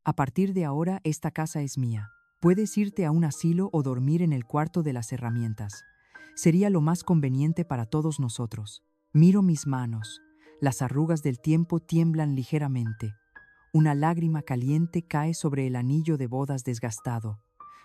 A partir de ahora, esta casa es mía. Puedes irte a un asilo o dormir en el cuarto de las herramientas. Sería lo más conveniente para todos nosotros. Miro mis manos. Las arrugas del tiempo tiemblan ligeramente. Una lágrima caliente cae sobre el anillo de bodas desgastado.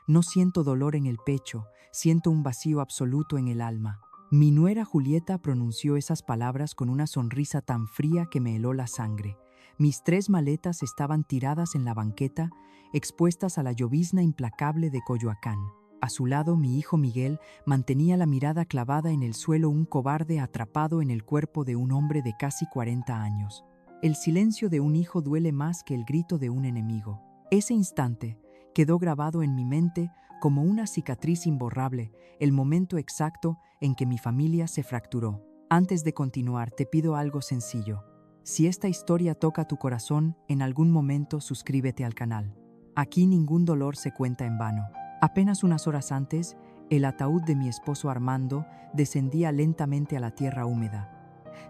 No siento dolor en el pecho, siento un vacío absoluto en el alma. Mi nuera Julieta pronunció esas palabras con una sonrisa tan fría que me heló la sangre. Mis 3 maletas estaban tiradas en la banqueta, expuestas a la llovizna implacable de Coyoacán. A su lado, mi hijo Miguel mantenía la mirada clavada en el suelo, un cobarde atrapado en el cuerpo de un hombre de casi 40 años. El silencio de un hijo duele más que el grito de un enemigo. Ese instante quedó grabado en mi mente como una cicatriz imborrable, el momento exacto en que mi familia se fracturó. Antes de continuar, te pido algo sencillo. Si esta historia toca tu corazón, en algún momento suscríbete al canal. Aquí ningún dolor se cuenta en vano. Apenas unas horas antes, el ataúd de mi esposo Armando descendía lentamente a la tierra húmeda.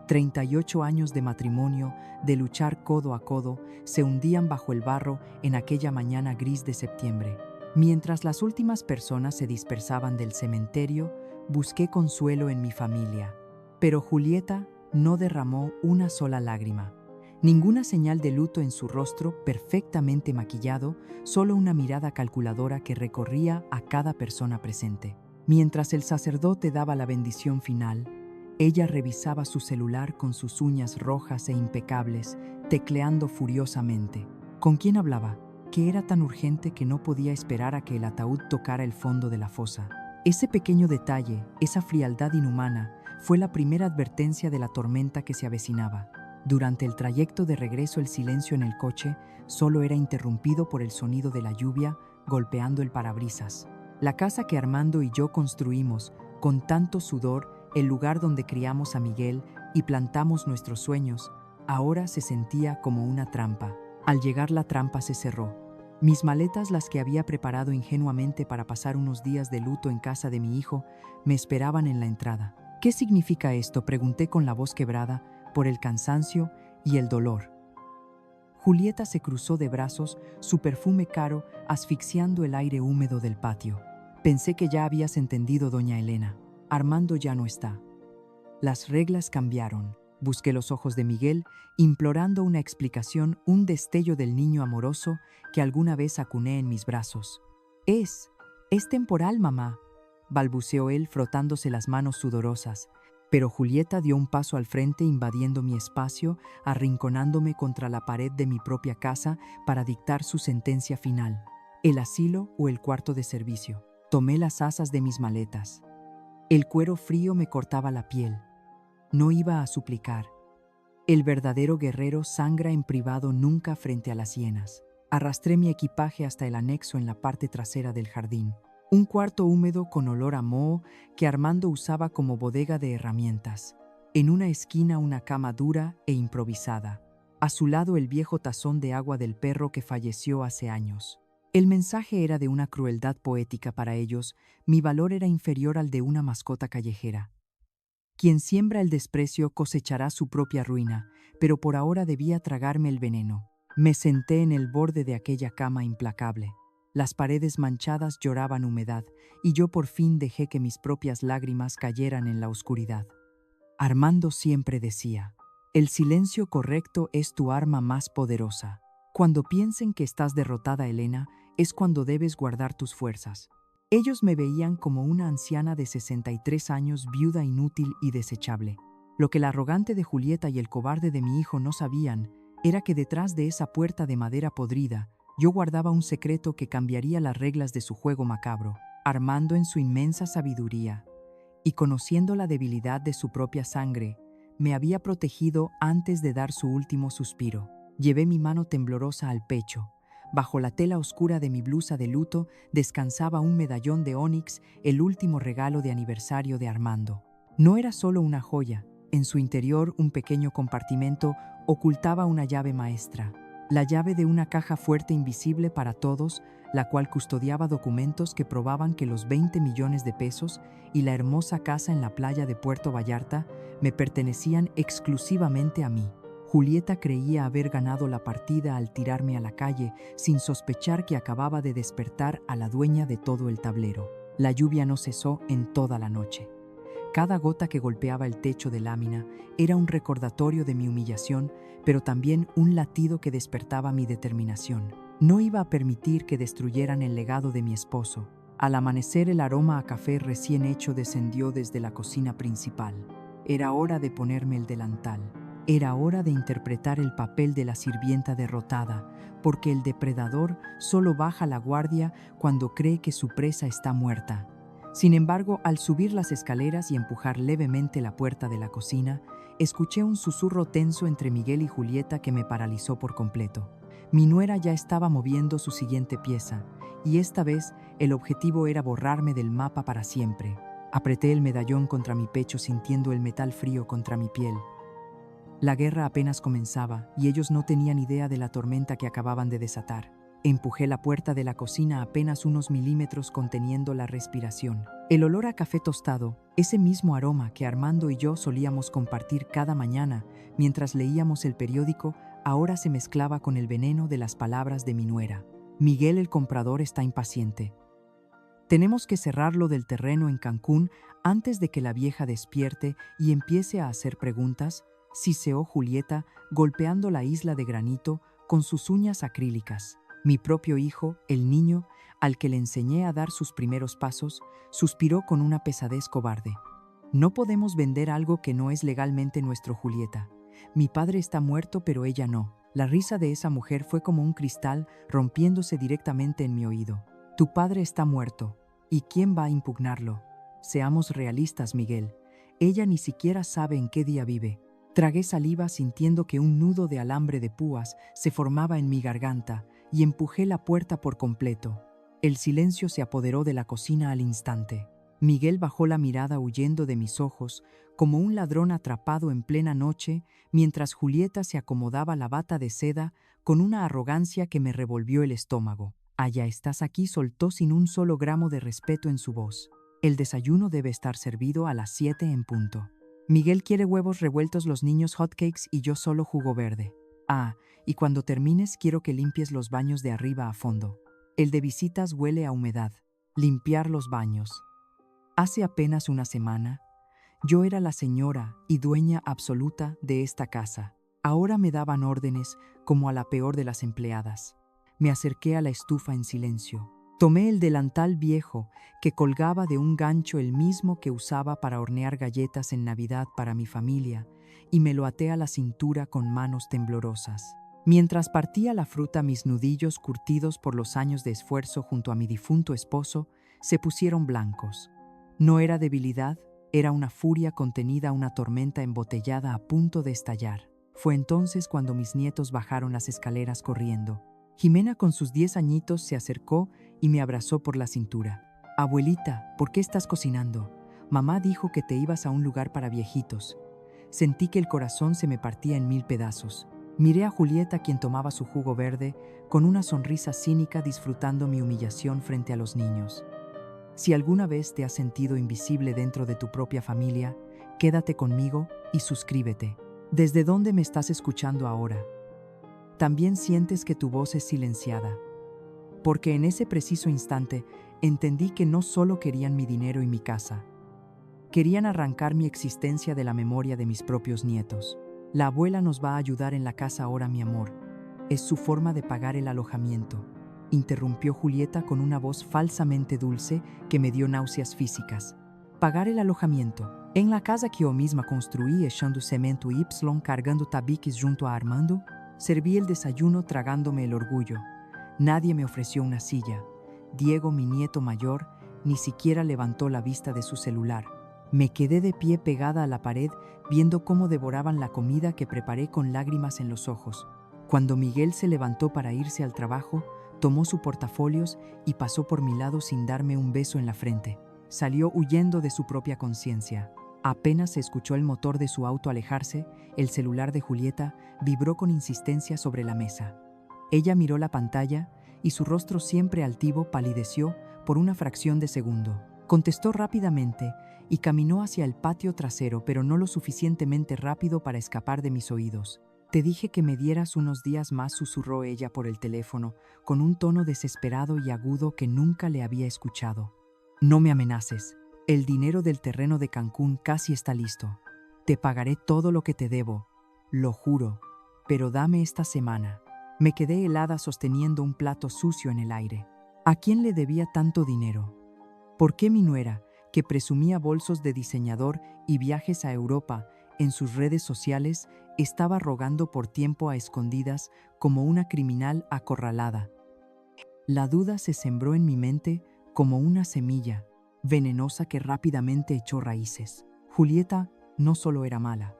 38 años de matrimonio, de luchar codo a codo, se hundían bajo el barro en aquella mañana gris de septiembre. Mientras las últimas personas se dispersaban del cementerio, busqué consuelo en mi familia. Pero Julieta no derramó una sola lágrima. Ninguna señal de luto en su rostro perfectamente maquillado, solo una mirada calculadora que recorría a cada persona presente. Mientras el sacerdote daba la bendición final, ella revisaba su celular con sus uñas rojas e impecables, tecleando furiosamente. ¿Con quién hablaba? Que era tan urgente que no podía esperar a que el ataúd tocara el fondo de la fosa. Ese pequeño detalle, esa frialdad inhumana, fue la primera advertencia de la tormenta que se avecinaba. Durante el trayecto de regreso, el silencio en el coche solo era interrumpido por el sonido de la lluvia golpeando el parabrisas. La casa que Armando y yo construimos con tanto sudor, el lugar donde criamos a Miguel y plantamos nuestros sueños, ahora se sentía como una trampa. Al llegar, la trampa se cerró. Mis maletas, las que había preparado ingenuamente para pasar unos días de luto en casa de mi hijo, me esperaban en la entrada. ¿Qué significa esto?, pregunté con la voz quebrada por el cansancio y el dolor. Julieta se cruzó de brazos, su perfume caro asfixiando el aire húmedo del patio. Pensé que ya habías entendido, doña Elena. Armando ya no está. Las reglas cambiaron. Busqué los ojos de Miguel, implorando una explicación, un destello del niño amoroso que alguna vez acuné en mis brazos. Es temporal, mamá, balbuceó él frotándose las manos sudorosas. Pero Julieta dio un paso al frente, invadiendo mi espacio, arrinconándome contra la pared de mi propia casa para dictar su sentencia final. El asilo o el cuarto de servicio. Tomé las asas de mis maletas. El cuero frío me cortaba la piel. No iba a suplicar. El verdadero guerrero sangra en privado, nunca frente a las hienas. Arrastré mi equipaje hasta el anexo en la parte trasera del jardín. Un cuarto húmedo con olor a moho que Armando usaba como bodega de herramientas. En una esquina, una cama dura e improvisada. A su lado, el viejo tazón de agua del perro que falleció hace años. El mensaje era de una crueldad poética para ellos. Mi valor era inferior al de una mascota callejera. Quien siembra el desprecio cosechará su propia ruina, pero por ahora debía tragarme el veneno. Me senté en el borde de aquella cama implacable. Las paredes manchadas lloraban humedad, y yo por fin dejé que mis propias lágrimas cayeran en la oscuridad. Armando siempre decía, el silencio correcto es tu arma más poderosa. Cuando piensen que estás derrotada, Elena, es cuando debes guardar tus fuerzas. Ellos me veían como una anciana de 63 años, viuda, inútil y desechable. Lo que la arrogante de Julieta y el cobarde de mi hijo no sabían era que detrás de esa puerta de madera podrida, yo guardaba un secreto que cambiaría las reglas de su juego macabro. Armando, en su inmensa sabiduría y conociendo la debilidad de su propia sangre, me había protegido antes de dar su último suspiro. Llevé mi mano temblorosa al pecho. Bajo la tela oscura de mi blusa de luto descansaba un medallón de ónix, el último regalo de aniversario de Armando. No era solo una joya. En su interior, un pequeño compartimento ocultaba una llave maestra. La llave de una caja fuerte, invisible para todos, la cual custodiaba documentos que probaban que los 20 millones de pesos y la hermosa casa en la playa de Puerto Vallarta me pertenecían exclusivamente a mí. Julieta creía haber ganado la partida al tirarme a la calle, sin sospechar que acababa de despertar a la dueña de todo el tablero. La lluvia no cesó en toda la noche. Cada gota que golpeaba el techo de lámina era un recordatorio de mi humillación, pero también un latido que despertaba mi determinación. No iba a permitir que destruyeran el legado de mi esposo. Al amanecer, el aroma a café recién hecho descendió desde la cocina principal. Era hora de ponerme el delantal. Era hora de interpretar el papel de la sirvienta derrotada, porque el depredador solo baja la guardia cuando cree que su presa está muerta. Sin embargo, al subir las escaleras y empujar levemente la puerta de la cocina, escuché un susurro tenso entre Miguel y Julieta que me paralizó por completo. Mi nuera ya estaba moviendo su siguiente pieza, y esta vez el objetivo era borrarme del mapa para siempre. Apreté el medallón contra mi pecho sintiendo el metal frío contra mi piel. La guerra apenas comenzaba y ellos no tenían idea de la tormenta que acababan de desatar. Empujé la puerta de la cocina apenas unos milímetros conteniendo la respiración. El olor a café tostado, ese mismo aroma que Armando y yo solíamos compartir cada mañana mientras leíamos el periódico, ahora se mezclaba con el veneno de las palabras de mi nuera. Miguel el comprador está impaciente. Tenemos que cerrarlo del terreno en Cancún antes de que la vieja despierte y empiece a hacer preguntas, siseó Julieta, golpeando la isla de granito con sus uñas acrílicas. Mi propio hijo, el niño, al que le enseñé a dar sus primeros pasos, suspiró con una pesadez cobarde. No podemos vender algo que no es legalmente nuestro, Julieta. Mi padre está muerto, pero ella no. La risa de esa mujer fue como un cristal rompiéndose directamente en mi oído. Tu padre está muerto. ¿Y quién va a impugnarlo? Seamos realistas, Miguel. Ella ni siquiera sabe en qué día vive. Tragué saliva sintiendo que un nudo de alambre de púas se formaba en mi garganta y empujé la puerta por completo. El silencio se apoderó de la cocina al instante. Miguel bajó la mirada huyendo de mis ojos, como un ladrón atrapado en plena noche, mientras Julieta se acomodaba la bata de seda con una arrogancia que me revolvió el estómago. «Allá estás aquí», soltó sin un solo gramo de respeto en su voz. «El desayuno debe estar servido a las 7 en punto. Miguel quiere huevos revueltos, los niños hotcakes y yo solo jugo verde. Ah, y cuando termines quiero que limpies los baños de arriba a fondo. El de visitas huele a humedad. Limpiar los baños». Hace apenas una semana, yo era la señora y dueña absoluta de esta casa. Ahora me daban órdenes como a la peor de las empleadas. Me acerqué a la estufa en silencio. Tomé el delantal viejo que colgaba de un gancho, el mismo que usaba para hornear galletas en Navidad para mi familia, y me lo até a la cintura con manos temblorosas. Mientras partía la fruta, mis nudillos curtidos por los años de esfuerzo junto a mi difunto esposo se pusieron blancos. No era debilidad, era una furia contenida, una tormenta embotellada a punto de estallar. Fue entonces cuando mis nietos bajaron las escaleras corriendo. Jimena, con sus 10 añitos, se acercó y me abrazó por la cintura. «Abuelita, ¿por qué estás cocinando? Mamá dijo que te ibas a un lugar para viejitos». Sentí que el corazón se me partía en 1000 pedazos. Miré a Julieta, quien tomaba su jugo verde, con una sonrisa cínica, disfrutando mi humillación frente a los niños. Si alguna vez te has sentido invisible dentro de tu propia familia, quédate conmigo y suscríbete. ¿Desde dónde me estás escuchando ahora? También sientes que tu voz es silenciada. Porque en ese preciso instante entendí que no solo querían mi dinero y mi casa. Querían arrancar mi existencia de la memoria de mis propios nietos. «La abuela nos va a ayudar en la casa ahora, mi amor. Es su forma de pagar el alojamiento», interrumpió Julieta con una voz falsamente dulce que me dio náuseas físicas. «Pagar el alojamiento. En la casa que yo misma construí, echando cemento y cargando tabiques junto a Armando». Serví el desayuno tragándome el orgullo. Nadie me ofreció una silla. Diego, mi nieto mayor, ni siquiera levantó la vista de su celular. Me quedé de pie pegada a la pared, viendo cómo devoraban la comida que preparé con lágrimas en los ojos. Cuando Miguel se levantó para irse al trabajo, tomó su portafolios y pasó por mi lado sin darme un beso en la frente. Salió huyendo de su propia conciencia. Apenas se escuchó el motor de su auto alejarse, el celular de Julieta vibró con insistencia sobre la mesa. Ella miró la pantalla y su rostro, siempre altivo, palideció por una fracción de segundo. Contestó rápidamente y caminó hacia el patio trasero, pero no lo suficientemente rápido para escapar de mis oídos. Te dije que me dieras unos días más, susurró ella por el teléfono, con un tono desesperado y agudo que nunca le había escuchado. No me amenaces. El dinero del terreno de Cancún casi está listo. Te pagaré todo lo que te debo, lo juro, pero dame esta semana. Me quedé helada sosteniendo un plato sucio en el aire. ¿A quién le debía tanto dinero? ¿Por qué mi nuera, que presumía bolsos de diseñador y viajes a Europa en sus redes sociales, estaba rogando por tiempo a escondidas como una criminal acorralada? La duda se sembró en mi mente como una semilla venenosa que rápidamente echó raíces. Julieta no solo era mala,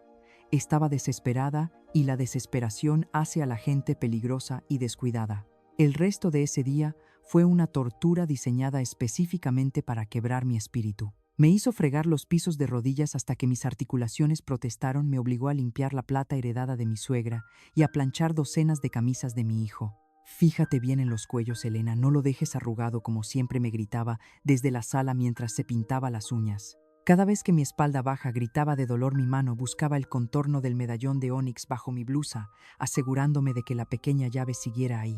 estaba desesperada, y la desesperación hace a la gente peligrosa y descuidada. El resto de ese día fue una tortura diseñada específicamente para quebrar mi espíritu. Me hizo fregar los pisos de rodillas hasta que mis articulaciones protestaron, me obligó a limpiar la plata heredada de mi suegra y a planchar docenas de camisas de mi hijo. Fíjate bien en los cuellos, Elena, no lo dejes arrugado, como siempre me gritaba desde la sala mientras se pintaba las uñas. Cada vez que mi espalda baja gritaba de dolor, mi mano buscaba el contorno del medallón de ónix bajo mi blusa, asegurándome de que la pequeña llave siguiera ahí.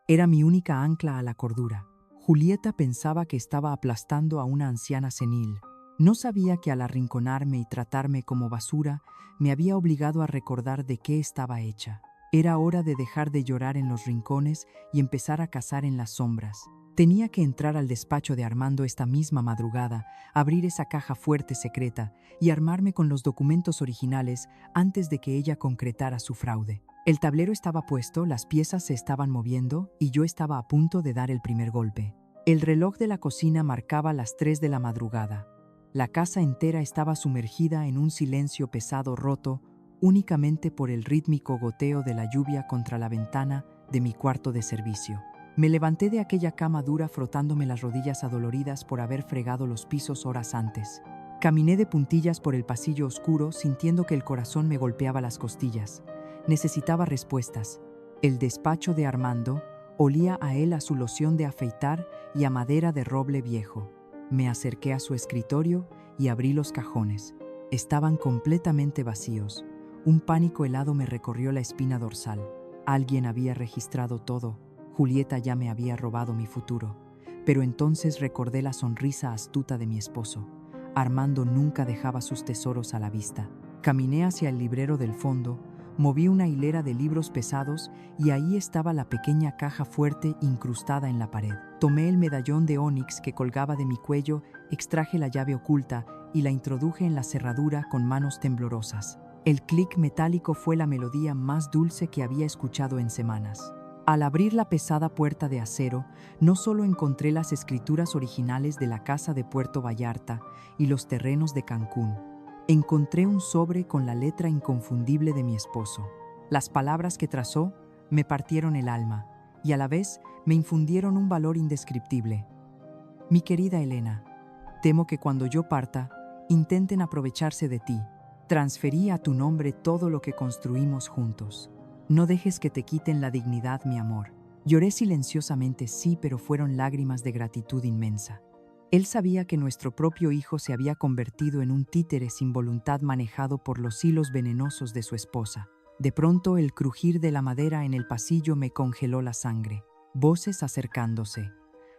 Era mi única ancla a la cordura. Julieta pensaba que estaba aplastando a una anciana senil. No sabía que al arrinconarme y tratarme como basura, me había obligado a recordar de qué estaba hecha. Era hora de dejar de llorar en los rincones y empezar a cazar en las sombras. Tenía que entrar al despacho de Armando esta misma madrugada, abrir esa caja fuerte secreta y armarme con los documentos originales antes de que ella concretara su fraude. El tablero estaba puesto, las piezas se estaban moviendo y yo estaba a punto de dar el primer golpe. El reloj de la cocina marcaba las 3 de la madrugada. La casa entera estaba sumergida en un silencio pesado, roto únicamente por el rítmico goteo de la lluvia contra la ventana de mi cuarto de servicio. Me levanté de aquella cama dura frotándome las rodillas adoloridas por haber fregado los pisos horas antes. Caminé de puntillas por el pasillo oscuro, sintiendo que el corazón me golpeaba las costillas. Necesitaba respuestas. El despacho de Armando olía a él, a su loción de afeitar y a madera de roble viejo. Me acerqué a su escritorio y abrí los cajones. Estaban completamente vacíos. Un pánico helado me recorrió la espina dorsal. Alguien había registrado todo. Julieta ya me había robado mi futuro. Pero entonces recordé la sonrisa astuta de mi esposo. Armando nunca dejaba sus tesoros a la vista. Caminé hacia el librero del fondo, moví una hilera de libros pesados y ahí estaba la pequeña caja fuerte incrustada en la pared. Tomé el medallón de ónix que colgaba de mi cuello, extraje la llave oculta y la introduje en la cerradura con manos temblorosas. El clic metálico fue la melodía más dulce que había escuchado en semanas. Al abrir la pesada puerta de acero, no solo encontré las escrituras originales de la casa de Puerto Vallarta y los terrenos de Cancún. Encontré un sobre con la letra inconfundible de mi esposo. Las palabras que trazó me partieron el alma y a la vez me infundieron un valor indescriptible. Mi querida Elena, temo que cuando yo parta, intenten aprovecharse de ti. Transferí a tu nombre todo lo que construimos juntos. No dejes que te quiten la dignidad, mi amor. Lloré silenciosamente, sí, pero fueron lágrimas de gratitud inmensa. Él sabía que nuestro propio hijo se había convertido en un títere sin voluntad, manejado por los hilos venenosos de su esposa. De pronto, el crujir de la madera en el pasillo me congeló la sangre. Voces acercándose.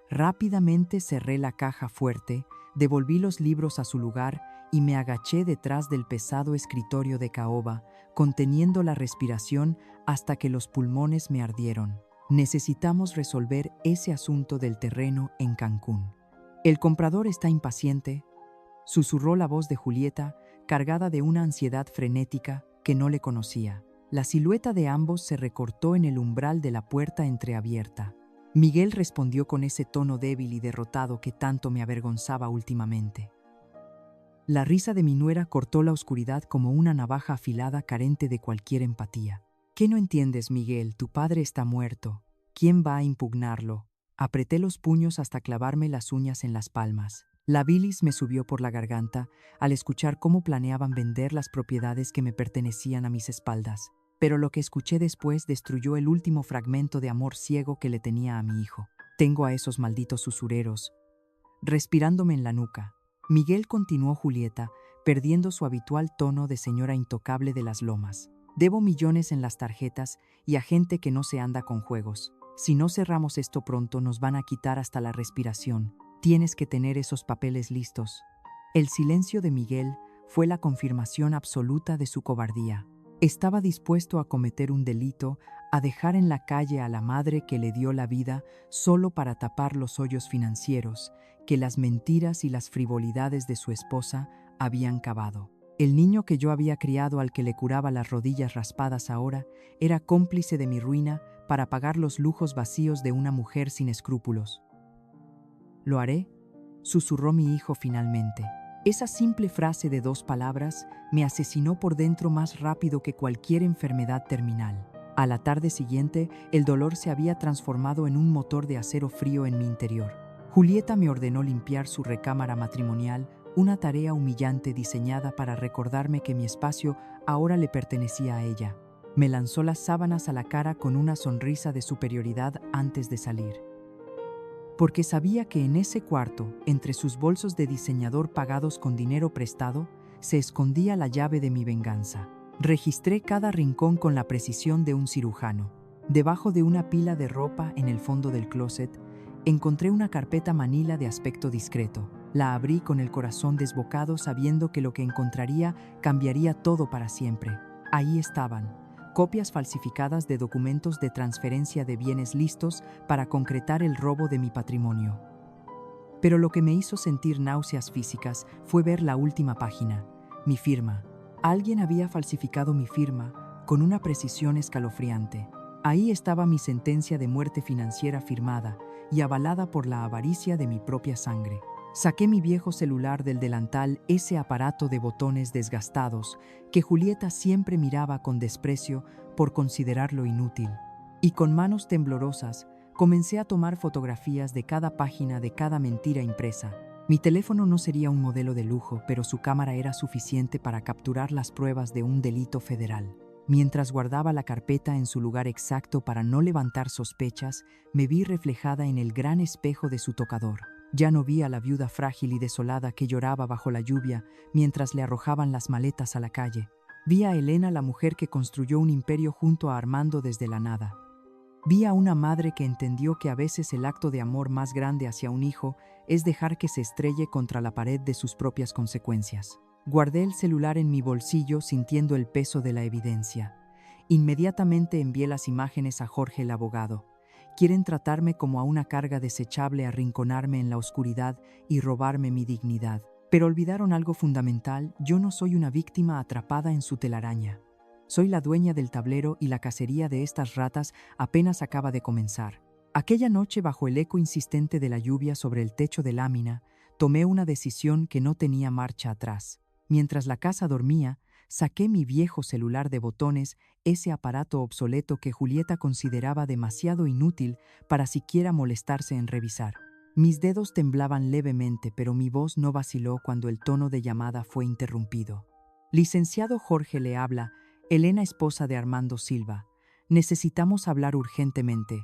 Rápidamente cerré la caja fuerte, devolví los libros a su lugar y me agaché detrás del pesado escritorio de caoba, conteniendo la respiración hasta que los pulmones me ardieron. Necesitamos resolver ese asunto del terreno en Cancún. El comprador está impaciente, susurró la voz de Julieta, cargada de una ansiedad frenética que no le conocía. La silueta de ambos se recortó en el umbral de la puerta entreabierta. Miguel respondió con ese tono débil y derrotado que tanto me avergonzaba últimamente. La risa de mi nuera cortó la oscuridad como una navaja afilada, carente de cualquier empatía. ¿Qué no entiendes, Miguel? Tu padre está muerto. ¿Quién va a impugnarlo? Apreté los puños hasta clavarme las uñas en las palmas. La bilis me subió por la garganta al escuchar cómo planeaban vender las propiedades que me pertenecían a mis espaldas. Pero lo que escuché después destruyó el último fragmento de amor ciego que le tenía a mi hijo. Tengo a esos malditos usureros respirándome en la nuca. Miguel, continuó Julieta, perdiendo su habitual tono de señora intocable de las lomas. Debo millones en las tarjetas y a gente que no se anda con juegos. Si no cerramos esto pronto, nos van a quitar hasta la respiración. Tienes que tener esos papeles listos. El silencio de Miguel fue la confirmación absoluta de su cobardía. Estaba dispuesto a cometer un delito, a dejar en la calle a la madre que le dio la vida solo para tapar los hoyos financieros que las mentiras y las frivolidades de su esposa habían cavado. El niño que yo había criado, al que le curaba las rodillas raspadas ahora, era cómplice de mi ruina para pagar los lujos vacíos de una mujer sin escrúpulos. «Lo haré», susurró mi hijo finalmente. Esa simple frase de 2 palabras me asesinó por dentro más rápido que cualquier enfermedad terminal. A la tarde siguiente, el dolor se había transformado en un motor de acero frío en mi interior. Julieta me ordenó limpiar su recámara matrimonial, una tarea humillante diseñada para recordarme que mi espacio ahora le pertenecía a ella. Me lanzó las sábanas a la cara con una sonrisa de superioridad antes de salir. Porque sabía que en ese cuarto, entre sus bolsos de diseñador pagados con dinero prestado, se escondía la llave de mi venganza. Registré cada rincón con la precisión de un cirujano. Debajo de una pila de ropa en el fondo del closet, encontré una carpeta manila de aspecto discreto. La abrí con el corazón desbocado, sabiendo que lo que encontraría cambiaría todo para siempre. Ahí estaban, copias falsificadas de documentos de transferencia de bienes listos para concretar el robo de mi patrimonio. Pero lo que me hizo sentir náuseas físicas fue ver la última página, mi firma. Alguien había falsificado mi firma con una precisión escalofriante. Ahí estaba mi sentencia de muerte financiera firmada y avalada por la avaricia de mi propia sangre. Saqué mi viejo celular del delantal, ese aparato de botones desgastados que Julieta siempre miraba con desprecio por considerarlo inútil. Y con manos temblorosas comencé a tomar fotografías de cada página, de cada mentira impresa. Mi teléfono no sería un modelo de lujo, pero su cámara era suficiente para capturar las pruebas de un delito federal. Mientras guardaba la carpeta en su lugar exacto para no levantar sospechas, me vi reflejada en el gran espejo de su tocador. Ya no vi a la viuda frágil y desolada que lloraba bajo la lluvia mientras le arrojaban las maletas a la calle. Vi a Elena, la mujer que construyó un imperio junto a Armando desde la nada. Vi a una madre que entendió que a veces el acto de amor más grande hacia un hijo es dejar que se estrelle contra la pared de sus propias consecuencias. Guardé el celular en mi bolsillo sintiendo el peso de la evidencia. Inmediatamente envié las imágenes a Jorge, el abogado. Quieren tratarme como a una carga desechable, arrinconarme en la oscuridad y robarme mi dignidad. Pero olvidaron algo fundamental: yo no soy una víctima atrapada en su telaraña. Soy la dueña del tablero y la cacería de estas ratas apenas acaba de comenzar. Aquella noche, bajo el eco insistente de la lluvia sobre el techo de lámina, tomé una decisión que no tenía marcha atrás. Mientras la casa dormía, saqué mi viejo celular de botones, ese aparato obsoleto que Julieta consideraba demasiado inútil para siquiera molestarse en revisar. Mis dedos temblaban levemente, pero mi voz no vaciló cuando el tono de llamada fue interrumpido. «Licenciado Jorge, le habla Elena, esposa de Armando Silva. Necesitamos hablar urgentemente».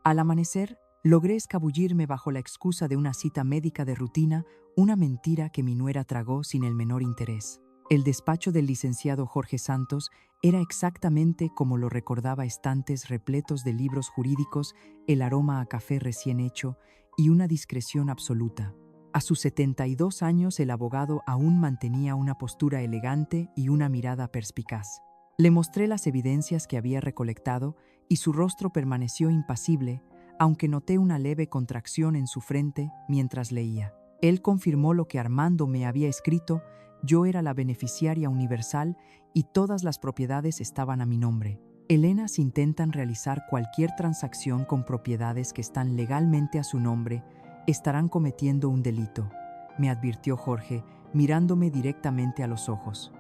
Al amanecer, logré escabullirme bajo la excusa de una cita médica de rutina, una mentira que mi nuera tragó sin el menor interés. El despacho del licenciado Jorge Santos era exactamente como lo recordaba: estantes repletos de libros jurídicos, el aroma a café recién hecho y una discreción absoluta. A sus 72 años, el abogado aún mantenía una postura elegante y una mirada perspicaz. Le mostré las evidencias que había recolectado y su rostro permaneció impasible, aunque noté una leve contracción en su frente mientras leía. Él confirmó lo que Armando me había escrito: yo era la beneficiaria universal y todas las propiedades estaban a mi nombre. Elenas intentan realizar cualquier transacción con propiedades que están legalmente a su nombre, estarán cometiendo un delito, me advirtió Jorge, mirándome directamente a los ojos.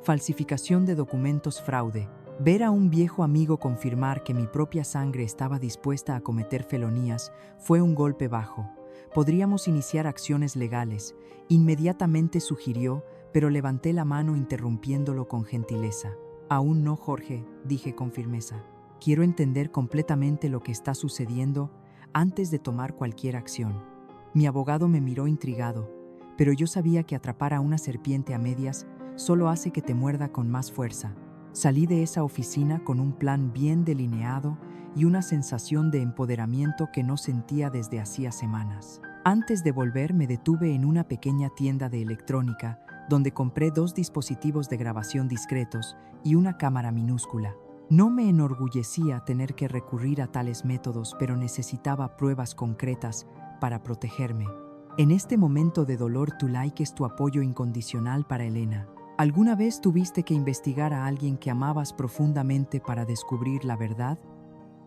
Falsificación de documentos, fraude. Ver a un viejo amigo confirmar que mi propia sangre estaba dispuesta a cometer felonías fue un golpe bajo. Podríamos iniciar acciones legales, inmediatamente sugirió, pero levanté la mano interrumpiéndolo con gentileza. Aún no, Jorge, dije con firmeza. Quiero entender completamente lo que está sucediendo antes de tomar cualquier acción. Mi abogado me miró intrigado, pero yo sabía que atrapar a una serpiente a medias solo hace que te muerda con más fuerza. Salí de esa oficina con un plan bien delineado y una sensación de empoderamiento que no sentía desde hacía semanas. Antes de volver, me detuve en una pequeña tienda de electrónica donde compré 2 dispositivos de grabación discretos y una cámara minúscula. No me enorgullecía tener que recurrir a tales métodos, pero necesitaba pruebas concretas para protegerme. En este momento de dolor, tu like es tu apoyo incondicional para Elena. ¿Alguna vez tuviste que investigar a alguien que amabas profundamente para descubrir la verdad?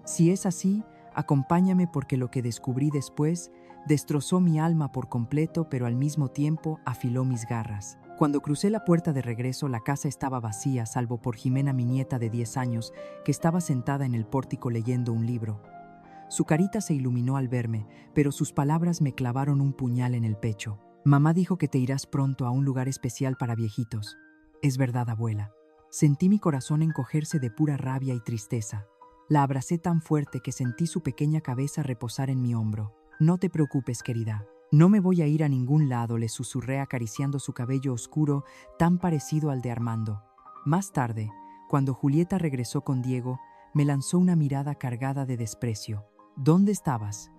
Si es así, acompáñame porque lo que descubrí después destrozó mi alma por completo, pero al mismo tiempo afiló mis garras. Cuando crucé la puerta de regreso, la casa estaba vacía, salvo por Jimena, mi nieta de 10 años, que estaba sentada en el pórtico leyendo un libro. Su carita se iluminó al verme, pero sus palabras me clavaron un puñal en el pecho. Mamá dijo que te irás pronto a un lugar especial para viejitos. Es verdad, abuela. Sentí mi corazón encogerse de pura rabia y tristeza. La abracé tan fuerte que sentí su pequeña cabeza reposar en mi hombro. No te preocupes, querida. No me voy a ir a ningún lado, le susurré acariciando su cabello oscuro, tan parecido al de Armando. Más tarde, cuando Julieta regresó con Diego, me lanzó una mirada cargada de desprecio. ¿Dónde estabas?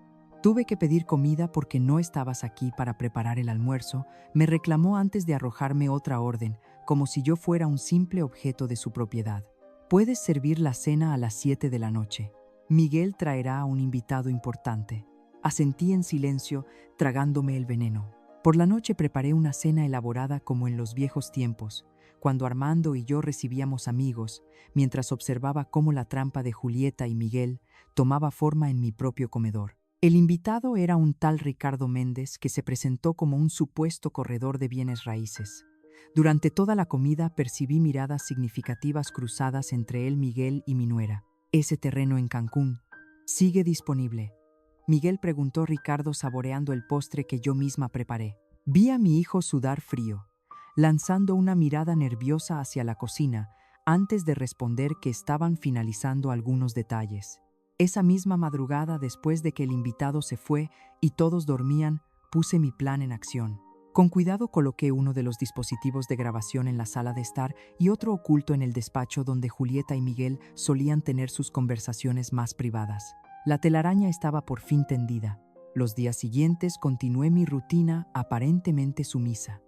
Tuve que pedir comida porque no estabas aquí para preparar el almuerzo, me reclamó antes de arrojarme otra orden, como si yo fuera un simple objeto de su propiedad. Puedes servir la cena a las 7 de la noche. Miguel traerá a un invitado importante. Asentí en silencio, tragándome el veneno. Por la noche preparé una cena elaborada como en los viejos tiempos, cuando Armando y yo recibíamos amigos, mientras observaba cómo la trampa de Julieta y Miguel tomaba forma en mi propio comedor. El invitado era un tal Ricardo Méndez que se presentó como un supuesto corredor de bienes raíces. Durante toda la comida percibí miradas significativas cruzadas entre él, Miguel y mi nuera. Ese terreno en Cancún sigue disponible. Miguel preguntó Ricardo saboreando el postre que yo misma preparé. Vi a mi hijo sudar frío, lanzando una mirada nerviosa hacia la cocina antes de responder que estaban finalizando algunos detalles. Esa misma madrugada, después de que el invitado se fue y todos dormían, puse mi plan en acción. Con cuidado coloqué uno de los dispositivos de grabación en la sala de estar y otro oculto en el despacho donde Julieta y Miguel solían tener sus conversaciones más privadas. La telaraña estaba por fin tendida. Los días siguientes continué mi rutina aparentemente sumisa.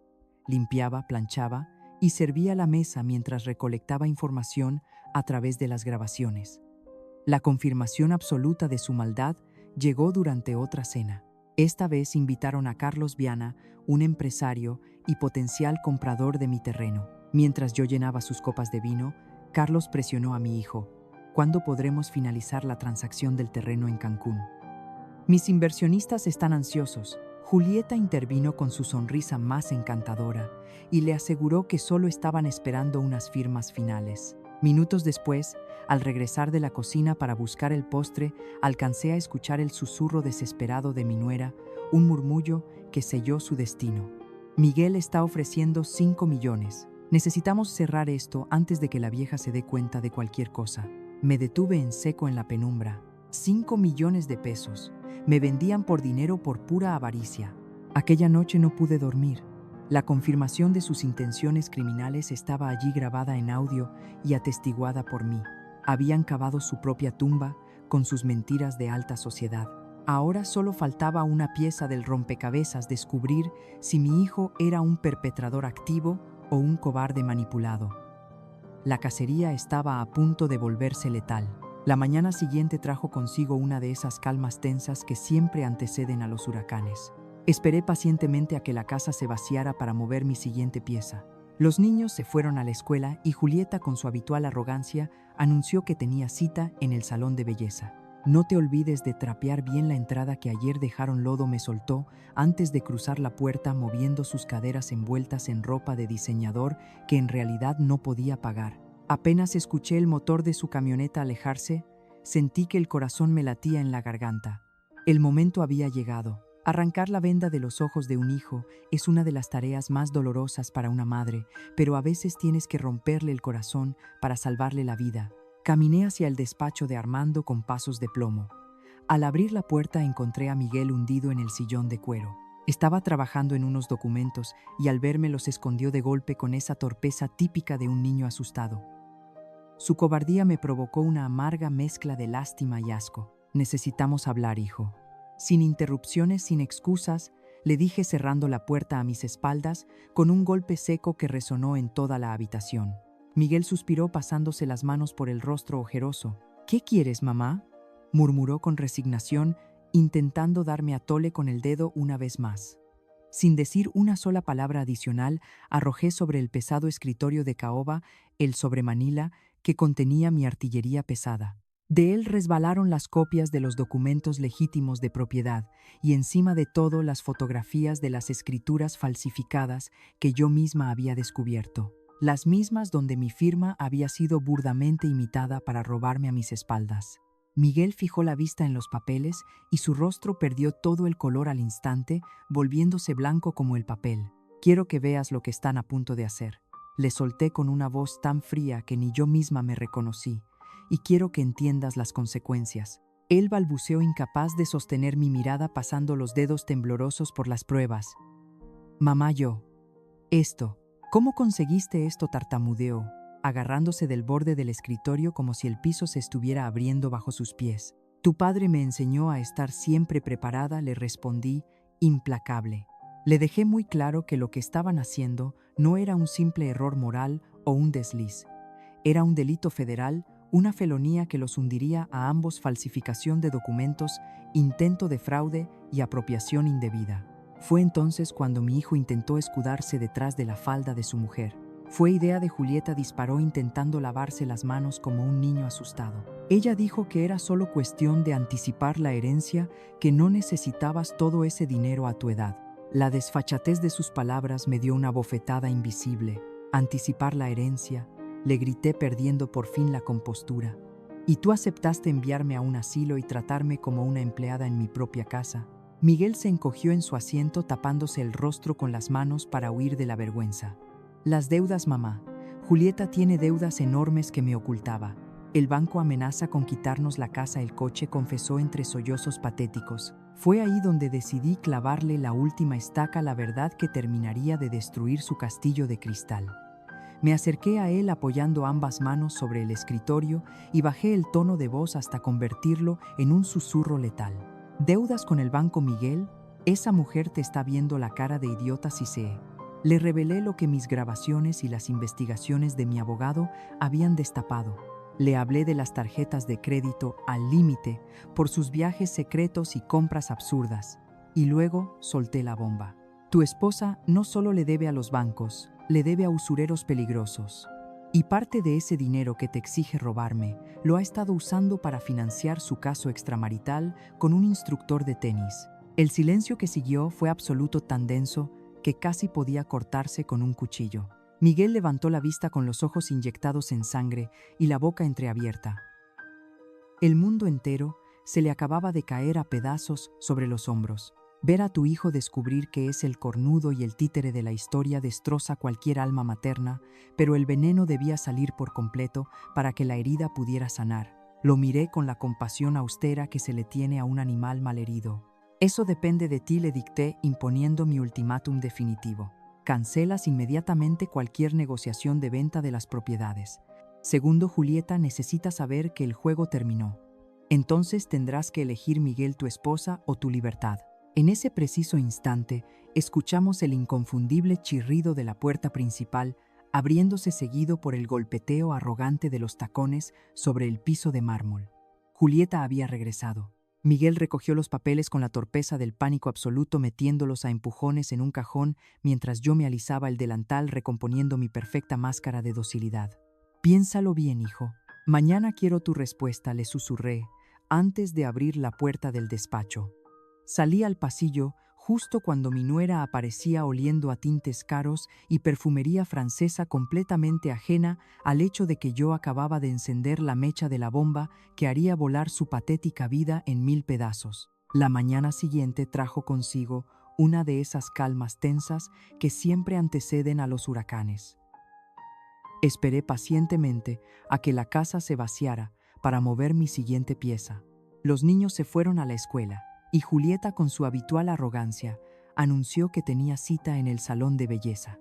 Limpiaba, planchaba y servía la mesa mientras recolectaba información a través de las grabaciones. La confirmación absoluta de su maldad llegó durante otra cena. Esta vez invitaron a Carlos Viana, un empresario y potencial comprador de mi terreno. Mientras yo llenaba sus copas de vino, Carlos presionó a mi hijo. ¿Cuándo podremos finalizar la transacción del terreno en Cancún? Mis inversionistas están ansiosos. Julieta intervino con su sonrisa más encantadora y le aseguró que solo estaban esperando unas firmas finales. Minutos después, al regresar de la cocina para buscar el postre, alcancé a escuchar el susurro desesperado de mi nuera, un murmullo que selló su destino. Miguel está ofreciendo 5 millones. Necesitamos cerrar esto antes de que la vieja se dé cuenta de cualquier cosa. Me detuve en seco en la penumbra. 5 millones de pesos. Me vendían por dinero por pura avaricia. Aquella noche no pude dormir. La confirmación de sus intenciones criminales estaba allí grabada en audio y atestiguada por mí. Habían cavado su propia tumba con sus mentiras de alta sociedad. Ahora solo faltaba una pieza del rompecabezas: descubrir si mi hijo era un perpetrador activo o un cobarde manipulado. La cacería estaba a punto de volverse letal. La mañana siguiente trajo consigo una de esas calmas tensas que siempre anteceden a los huracanes. Esperé pacientemente a que la casa se vaciara para mover mi siguiente pieza. Los niños se fueron a la escuela y Julieta, con su habitual arrogancia, anunció que tenía cita en el salón de belleza. No te olvides de trapear bien la entrada que ayer dejaron lodo, me soltó antes de cruzar la puerta, moviendo sus caderas envueltas en ropa de diseñador que en realidad no podía pagar. Apenas escuché el motor de su camioneta alejarse, sentí que el corazón me latía en la garganta. El momento había llegado. Arrancar la venda de los ojos de un hijo es una de las tareas más dolorosas para una madre, pero a veces tienes que romperle el corazón para salvarle la vida. Caminé hacia el despacho de Armando con pasos de plomo. Al abrir la puerta encontré a Miguel hundido en el sillón de cuero. Estaba trabajando en unos documentos y al verme los escondió de golpe con esa torpeza típica de un niño asustado. Su cobardía me provocó una amarga mezcla de lástima y asco. Necesitamos hablar, hijo. Sin interrupciones, sin excusas, le dije cerrando la puerta a mis espaldas con un golpe seco que resonó en toda la habitación. Miguel suspiró pasándose las manos por el rostro ojeroso. ¿Qué quieres, mamá?, murmuró con resignación, intentando darme a tole con el dedo una vez más. Sin decir una sola palabra adicional, arrojé sobre el pesado escritorio de caoba el sobremanila que contenía mi artillería pesada. De él resbalaron las copias de los documentos legítimos de propiedad y encima de todo las fotografías de las escrituras falsificadas que yo misma había descubierto. Las mismas donde mi firma había sido burdamente imitada para robarme a mis espaldas. Miguel fijó la vista en los papeles y su rostro perdió todo el color al instante, volviéndose blanco como el papel. Quiero que veas lo que están a punto de hacer. Le solté con una voz tan fría que ni yo misma me reconocí. Y quiero que entiendas las consecuencias. Él balbuceó, incapaz de sostener mi mirada, pasando los dedos temblorosos por las pruebas. Mamá, esto. ¿Cómo conseguiste esto?, tartamudeó, agarrándose del borde del escritorio como si el piso se estuviera abriendo bajo sus pies. Tu padre me enseñó a estar siempre preparada, le respondí, implacable. Le dejé muy claro que lo que estaban haciendo no era un simple error moral o un desliz. Era un delito federal, una felonía que los hundiría a ambos: falsificación de documentos, intento de fraude y apropiación indebida. Fue entonces cuando mi hijo intentó escudarse detrás de la falda de su mujer. Fue idea de Julieta, disparó intentando lavarse las manos como un niño asustado. Ella dijo que era solo cuestión de anticipar la herencia, que no necesitabas todo ese dinero a tu edad. La desfachatez de sus palabras me dio una bofetada invisible. Anticipar la herencia, le grité, perdiendo por fin la compostura. ¿Y tú aceptaste enviarme a un asilo y tratarme como una empleada en mi propia casa? Miguel se encogió en su asiento, tapándose el rostro con las manos para huir de la vergüenza. Las deudas, mamá. Julieta tiene deudas enormes que me ocultaba. El banco amenaza con quitarnos la casa, el coche, confesó entre sollozos patéticos. Fue ahí donde decidí clavarle la última estaca, la verdad que terminaría de destruir su castillo de cristal. Me acerqué a él apoyando ambas manos sobre el escritorio y bajé el tono de voz hasta convertirlo en un susurro letal. ¿Deudas con el banco, Miguel? Esa mujer te está viendo la cara de idiota si sé. Le revelé lo que mis grabaciones y las investigaciones de mi abogado habían destapado. Le hablé de las tarjetas de crédito al límite por sus viajes secretos y compras absurdas. Y luego solté la bomba. Tu esposa no solo le debe a los bancos, le debe a usureros peligrosos. Y parte de ese dinero que te exige robarme lo ha estado usando para financiar su caso extramarital con un instructor de tenis. El silencio que siguió fue absoluto, tan denso que casi podía cortarse con un cuchillo. Miguel levantó la vista con los ojos inyectados en sangre y la boca entreabierta. El mundo entero se le acababa de caer a pedazos sobre los hombros. Ver a tu hijo descubrir que es el cornudo y el títere de la historia destroza cualquier alma materna, pero el veneno debía salir por completo para que la herida pudiera sanar. Lo miré con la compasión austera que se le tiene a un animal malherido. Eso depende de ti, le dicté, imponiendo mi ultimátum definitivo. Cancelas inmediatamente cualquier negociación de venta de las propiedades. Segundo, Julieta necesita saber que el juego terminó. Entonces tendrás que elegir, Miguel, tu esposa o tu libertad. En ese preciso instante, escuchamos el inconfundible chirrido de la puerta principal, abriéndose seguido por el golpeteo arrogante de los tacones sobre el piso de mármol. Julieta había regresado. Miguel recogió los papeles con la torpeza del pánico absoluto, metiéndolos a empujones en un cajón mientras yo me alisaba el delantal, recomponiendo mi perfecta máscara de docilidad. Piénsalo bien, hijo. Mañana quiero tu respuesta, le susurré, antes de abrir la puerta del despacho. Salí al pasillo justo cuando mi nuera aparecía oliendo a tintes caros y perfumería francesa, completamente ajena al hecho de que yo acababa de encender la mecha de la bomba que haría volar su patética vida en 1000 pedazos. La mañana siguiente trajo consigo una de esas calmas tensas que siempre anteceden a los huracanes. Esperé pacientemente a que la casa se vaciara para mover mi siguiente pieza. Los niños se fueron a la escuela y Julieta, con su habitual arrogancia, anunció que tenía cita en el salón de belleza.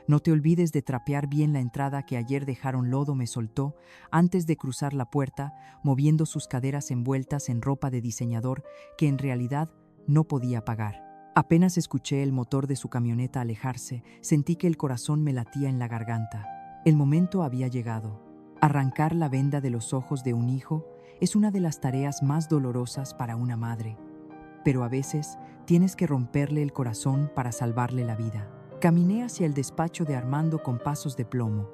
No te olvides de trapear bien la entrada que ayer dejaron lodo, me soltó, antes de cruzar la puerta, moviendo sus caderas envueltas en ropa de diseñador que en realidad no podía pagar. Apenas escuché el motor de su camioneta alejarse, sentí que el corazón me latía en la garganta. El momento había llegado. Arrancar la venda de los ojos de un hijo es una de las tareas más dolorosas para una madre. Pero a veces tienes que romperle el corazón para salvarle la vida. Caminé hacia el despacho de Armando con pasos de plomo.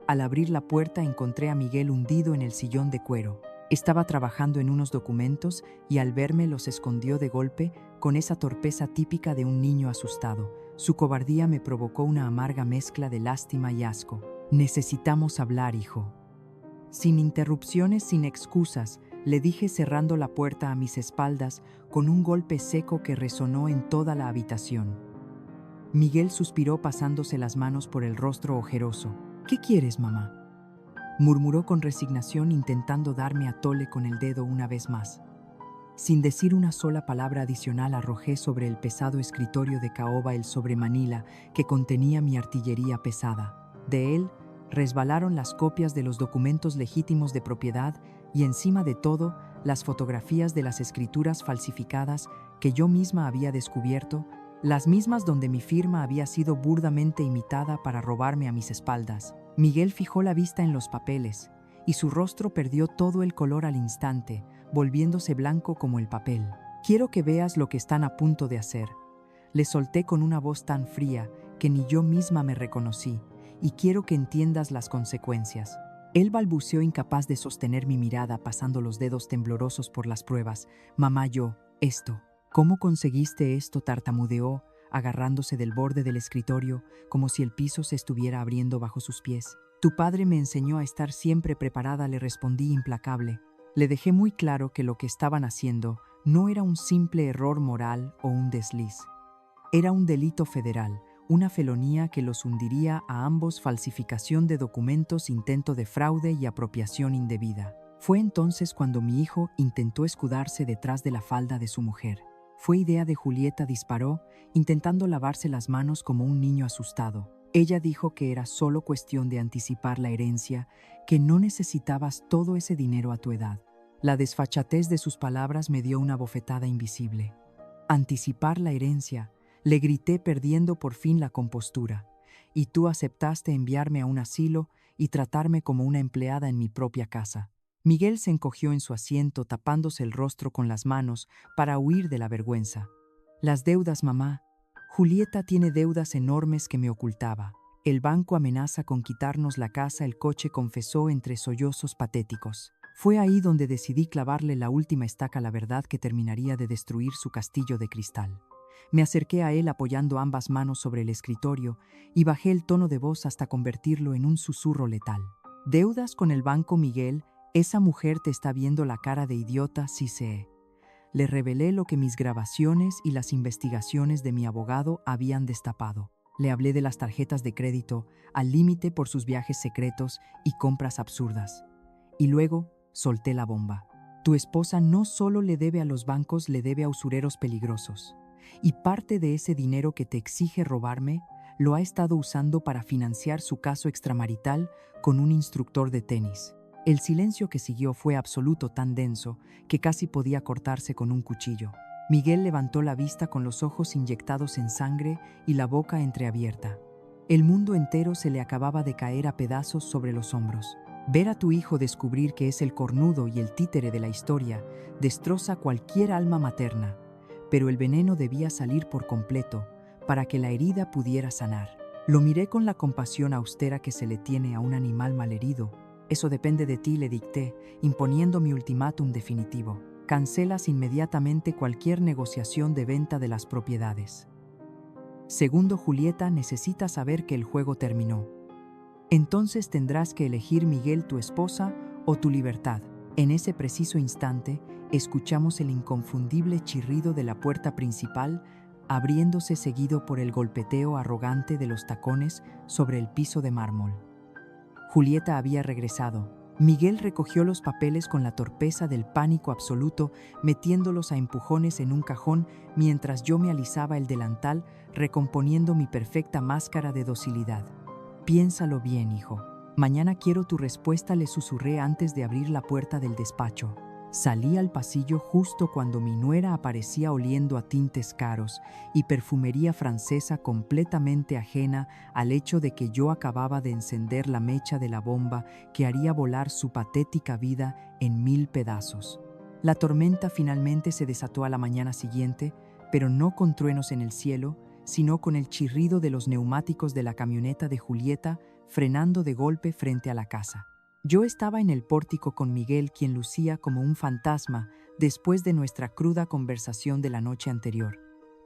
Al abrir la puerta encontré a Miguel hundido en el sillón de cuero. Estaba trabajando en unos documentos y al verme los escondió de golpe con esa torpeza típica de un niño asustado. Su cobardía me provocó una amarga mezcla de lástima y asco. Necesitamos hablar, hijo. Sin interrupciones, sin excusas, le dije cerrando la puerta a mis espaldas con un golpe seco que resonó en toda la habitación. Miguel suspiró pasándose las manos por el rostro ojeroso. ¿Qué quieres, mamá?, murmuró con resignación intentando darme a tole con el dedo una vez más. Sin decir una sola palabra adicional arrojé sobre el pesado escritorio de caoba el sobremanila que contenía mi artillería pesada. De él resbalaron las copias de los documentos legítimos de propiedad y encima de todo las fotografías de las escrituras falsificadas que yo misma había descubierto, las mismas donde mi firma había sido burdamente imitada para robarme a mis espaldas. Miguel fijó la vista en los papeles y su rostro perdió todo el color al instante, volviéndose blanco como el papel. Quiero que veas lo que están a punto de hacer. Le solté con una voz tan fría que ni yo misma me reconocí, y quiero que entiendas las consecuencias. Él balbuceó incapaz de sostener mi mirada, pasando los dedos temblorosos por las pruebas. Mamá, esto. ¿Cómo conseguiste esto?, tartamudeó, agarrándose del borde del escritorio, como si el piso se estuviera abriendo bajo sus pies. Tu padre me enseñó a estar siempre preparada, le respondí implacable. Le dejé muy claro que lo que estaban haciendo no era un simple error moral o un desliz. Era un delito federal, una felonía que los hundiría a ambos: falsificación de documentos, intento de fraude y apropiación indebida. Fue entonces cuando mi hijo intentó escudarse detrás de la falda de su mujer. Fue idea de Julieta, disparó, intentando lavarse las manos como un niño asustado. Ella dijo que era solo cuestión de anticipar la herencia, que no necesitabas todo ese dinero a tu edad. La desfachatez de sus palabras me dio una bofetada invisible. Anticipar la herencia, le grité, perdiendo por fin la compostura. Y tú aceptaste enviarme a un asilo y tratarme como una empleada en mi propia casa. Miguel se encogió en su asiento, tapándose el rostro con las manos para huir de la vergüenza. Las deudas, mamá. Julieta tiene deudas enormes que me ocultaba. El banco amenaza con quitarnos la casa, el coche, confesó entre sollozos patéticos. Fue ahí donde decidí clavarle la última estaca a la verdad que terminaría de destruir su castillo de cristal. Me acerqué a él apoyando ambas manos sobre el escritorio y bajé el tono de voz hasta convertirlo en un susurro letal. ¿Deudas con el banco, Miguel? Esa mujer te está viendo la cara de idiota, sí sé. Le revelé lo que mis grabaciones y las investigaciones de mi abogado habían destapado. Le hablé de las tarjetas de crédito al límite por sus viajes secretos y compras absurdas. Y luego solté la bomba. Tu esposa no solo le debe a los bancos, le debe a usureros peligrosos. Y parte de ese dinero que te exige robarme lo ha estado usando para financiar su caso extramarital con un instructor de tenis. El silencio que siguió fue absoluto, tan denso que casi podía cortarse con un cuchillo. Miguel levantó la vista con los ojos inyectados en sangre y la boca entreabierta. El mundo entero se le acababa de caer a pedazos sobre los hombros. Ver a tu hijo descubrir que es el cornudo y el títere de la historia destroza cualquier alma materna, pero el veneno debía salir por completo para que la herida pudiera sanar. Lo miré con la compasión austera que se le tiene a un animal malherido. Eso depende de ti, le dicté, imponiendo mi ultimátum definitivo. Cancelas inmediatamente cualquier negociación de venta de las propiedades. Segundo, Julieta necesita saber que el juego terminó. Entonces tendrás que elegir, Miguel, tu esposa o tu libertad. En ese preciso instante, escuchamos el inconfundible chirrido de la puerta principal, abriéndose seguido por el golpeteo arrogante de los tacones sobre el piso de mármol. Julieta había regresado. Miguel recogió los papeles con la torpeza del pánico absoluto, metiéndolos a empujones en un cajón mientras yo me alisaba el delantal, recomponiendo mi perfecta máscara de docilidad. Piénsalo bien, hijo. Mañana quiero tu respuesta, le susurré antes de abrir la puerta del despacho. Salí al pasillo justo cuando mi nuera aparecía oliendo a tintes caros y perfumería francesa completamente ajena al hecho de que yo acababa de encender la mecha de la bomba que haría volar su patética vida en 1000 pedazos. La tormenta finalmente se desató a la mañana siguiente, pero no con truenos en el cielo, sino con el chirrido de los neumáticos de la camioneta de Julieta frenando de golpe frente a la casa. Yo estaba en el pórtico con Miguel, quien lucía como un fantasma después de nuestra cruda conversación de la noche anterior.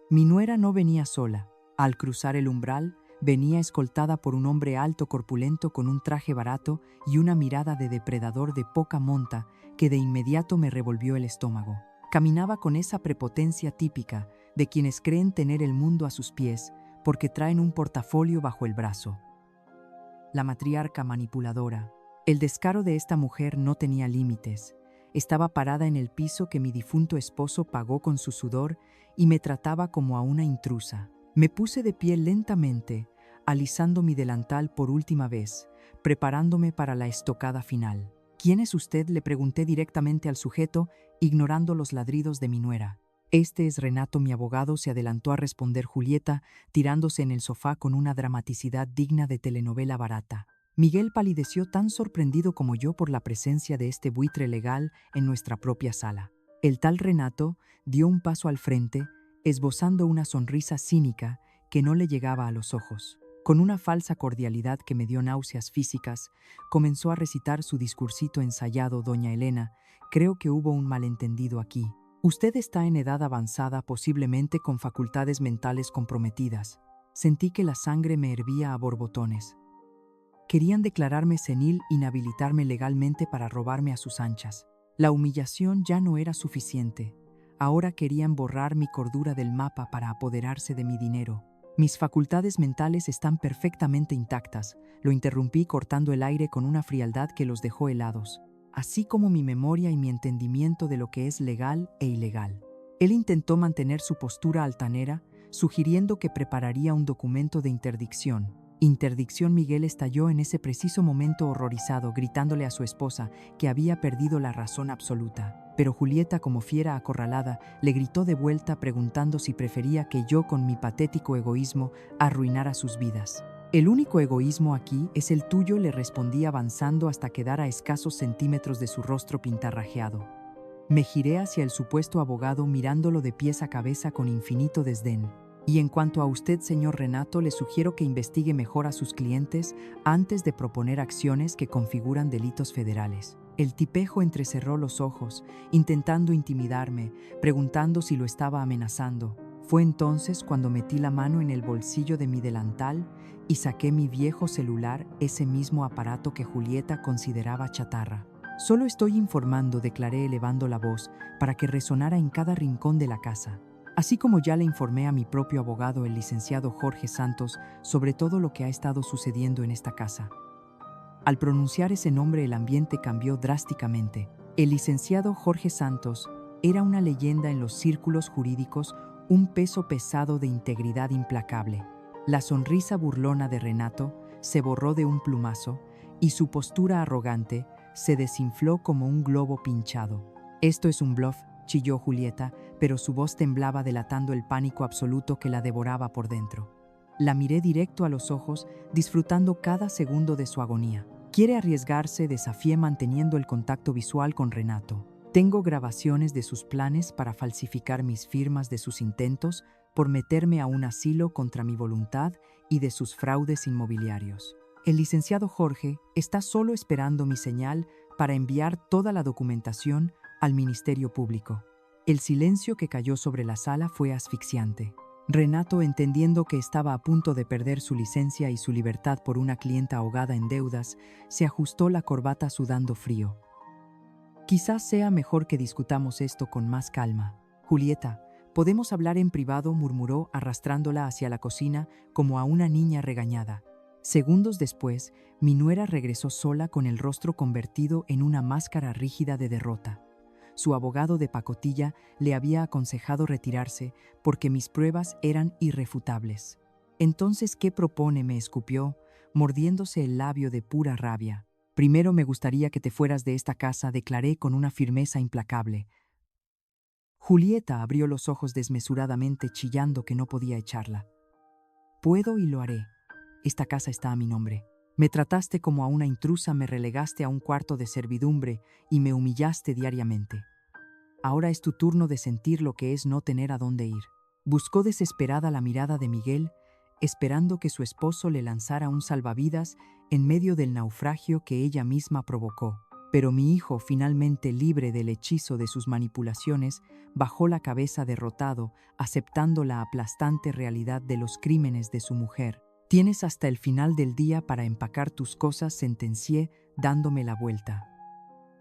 Mi nuera no venía sola. Al cruzar el umbral, venía escoltada por un hombre alto corpulento con un traje barato y una mirada de depredador de poca monta que de inmediato me revolvió el estómago. Caminaba con esa prepotencia típica de quienes creen tener el mundo a sus pies porque traen un portafolio bajo el brazo. La matriarca manipuladora. El descaro de esta mujer no tenía límites. Estaba parada en el piso que mi difunto esposo pagó con su sudor y me trataba como a una intrusa. Me puse de pie lentamente, alisando mi delantal por última vez, preparándome para la estocada final. ¿Quién es usted?, le pregunté directamente al sujeto, ignorando los ladridos de mi nuera. Este es Renato, mi abogado, se adelantó a responder Julieta, tirándose en el sofá con una dramaticidad digna de telenovela barata. Miguel palideció tan sorprendido como yo por la presencia de este buitre legal en nuestra propia sala. El tal Renato dio un paso al frente, esbozando una sonrisa cínica que no le llegaba a los ojos. Con una falsa cordialidad que me dio náuseas físicas, comenzó a recitar su discursito ensayado. Doña Elena, creo que hubo un malentendido aquí. Usted está en edad avanzada, posiblemente con facultades mentales comprometidas. Sentí que la sangre me hervía a borbotones. Querían declararme senil, inhabilitarme legalmente para robarme a sus anchas. La humillación ya no era suficiente. Ahora querían borrar mi cordura del mapa para apoderarse de mi dinero. Mis facultades mentales están perfectamente intactas, lo interrumpí cortando el aire con una frialdad que los dejó helados, así como mi memoria y mi entendimiento de lo que es legal e ilegal. Él intentó mantener su postura altanera, sugiriendo que prepararía un documento de interdicción. Miguel estalló en ese preciso momento horrorizado, gritándole a su esposa que había perdido la razón absoluta. Pero Julieta, como fiera acorralada, le gritó de vuelta preguntando si prefería que yo, con mi patético egoísmo, arruinara sus vidas. El único egoísmo aquí es el tuyo, le respondí avanzando hasta quedar a escasos centímetros de su rostro pintarrajeado. Me giré hacia el supuesto abogado mirándolo de pies a cabeza con infinito desdén. Y en cuanto a usted, señor Renato, le sugiero que investigue mejor a sus clientes antes de proponer acciones que configuran delitos federales. El tipejo entrecerró los ojos, intentando intimidarme, preguntando si lo estaba amenazando. Fue entonces cuando metí la mano en el bolsillo de mi delantal y saqué mi viejo celular, ese mismo aparato que Julieta consideraba chatarra. Solo estoy informando, declaré elevando la voz para que resonara en cada rincón de la casa. Así como ya le informé a mi propio abogado, el licenciado Jorge Santos, sobre todo lo que ha estado sucediendo en esta casa. Al pronunciar ese nombre, el ambiente cambió drásticamente. El licenciado Jorge Santos era una leyenda en los círculos jurídicos, un peso pesado de integridad implacable. La sonrisa burlona de Renato se borró de un plumazo y su postura arrogante se desinfló como un globo pinchado. Esto es un bluff, chilló Julieta, pero su voz temblaba delatando el pánico absoluto que la devoraba por dentro. La miré directo a los ojos, disfrutando cada segundo de su agonía. ¿Quiere arriesgarse?, desafié manteniendo el contacto visual con Renato. Tengo grabaciones de sus planes para falsificar mis firmas, de sus intentos por meterme a un asilo contra mi voluntad y de sus fraudes inmobiliarios. El licenciado Jorge está solo esperando mi señal para enviar toda la documentación al Ministerio Público. El silencio que cayó sobre la sala fue asfixiante. Renato, entendiendo que estaba a punto de perder su licencia y su libertad por una clienta ahogada en deudas, se ajustó la corbata sudando frío. Quizás sea mejor que discutamos esto con más calma. Julieta, podemos hablar en privado, murmuró, arrastrándola hacia la cocina como a una niña regañada. Segundos después, mi nuera regresó sola con el rostro convertido en una máscara rígida de derrota. Su abogado de pacotilla le había aconsejado retirarse porque mis pruebas eran irrefutables. «Entonces, ¿qué propone?», me escupió, mordiéndose el labio de pura rabia. «Primero me gustaría que te fueras de esta casa», declaré con una firmeza implacable. Julieta abrió los ojos desmesuradamente, chillando que no podía echarla. «Puedo y lo haré. Esta casa está a mi nombre. Me trataste como a una intrusa, me relegaste a un cuarto de servidumbre y me humillaste diariamente. Ahora es tu turno de sentir lo que es no tener a dónde ir». Buscó desesperada la mirada de Miguel, esperando que su esposo le lanzara un salvavidas en medio del naufragio que ella misma provocó. Pero mi hijo, finalmente libre del hechizo de sus manipulaciones, bajó la cabeza derrotado, aceptando la aplastante realidad de los crímenes de su mujer. «Tienes hasta el final del día para empacar tus cosas», sentencié, dándome la vuelta.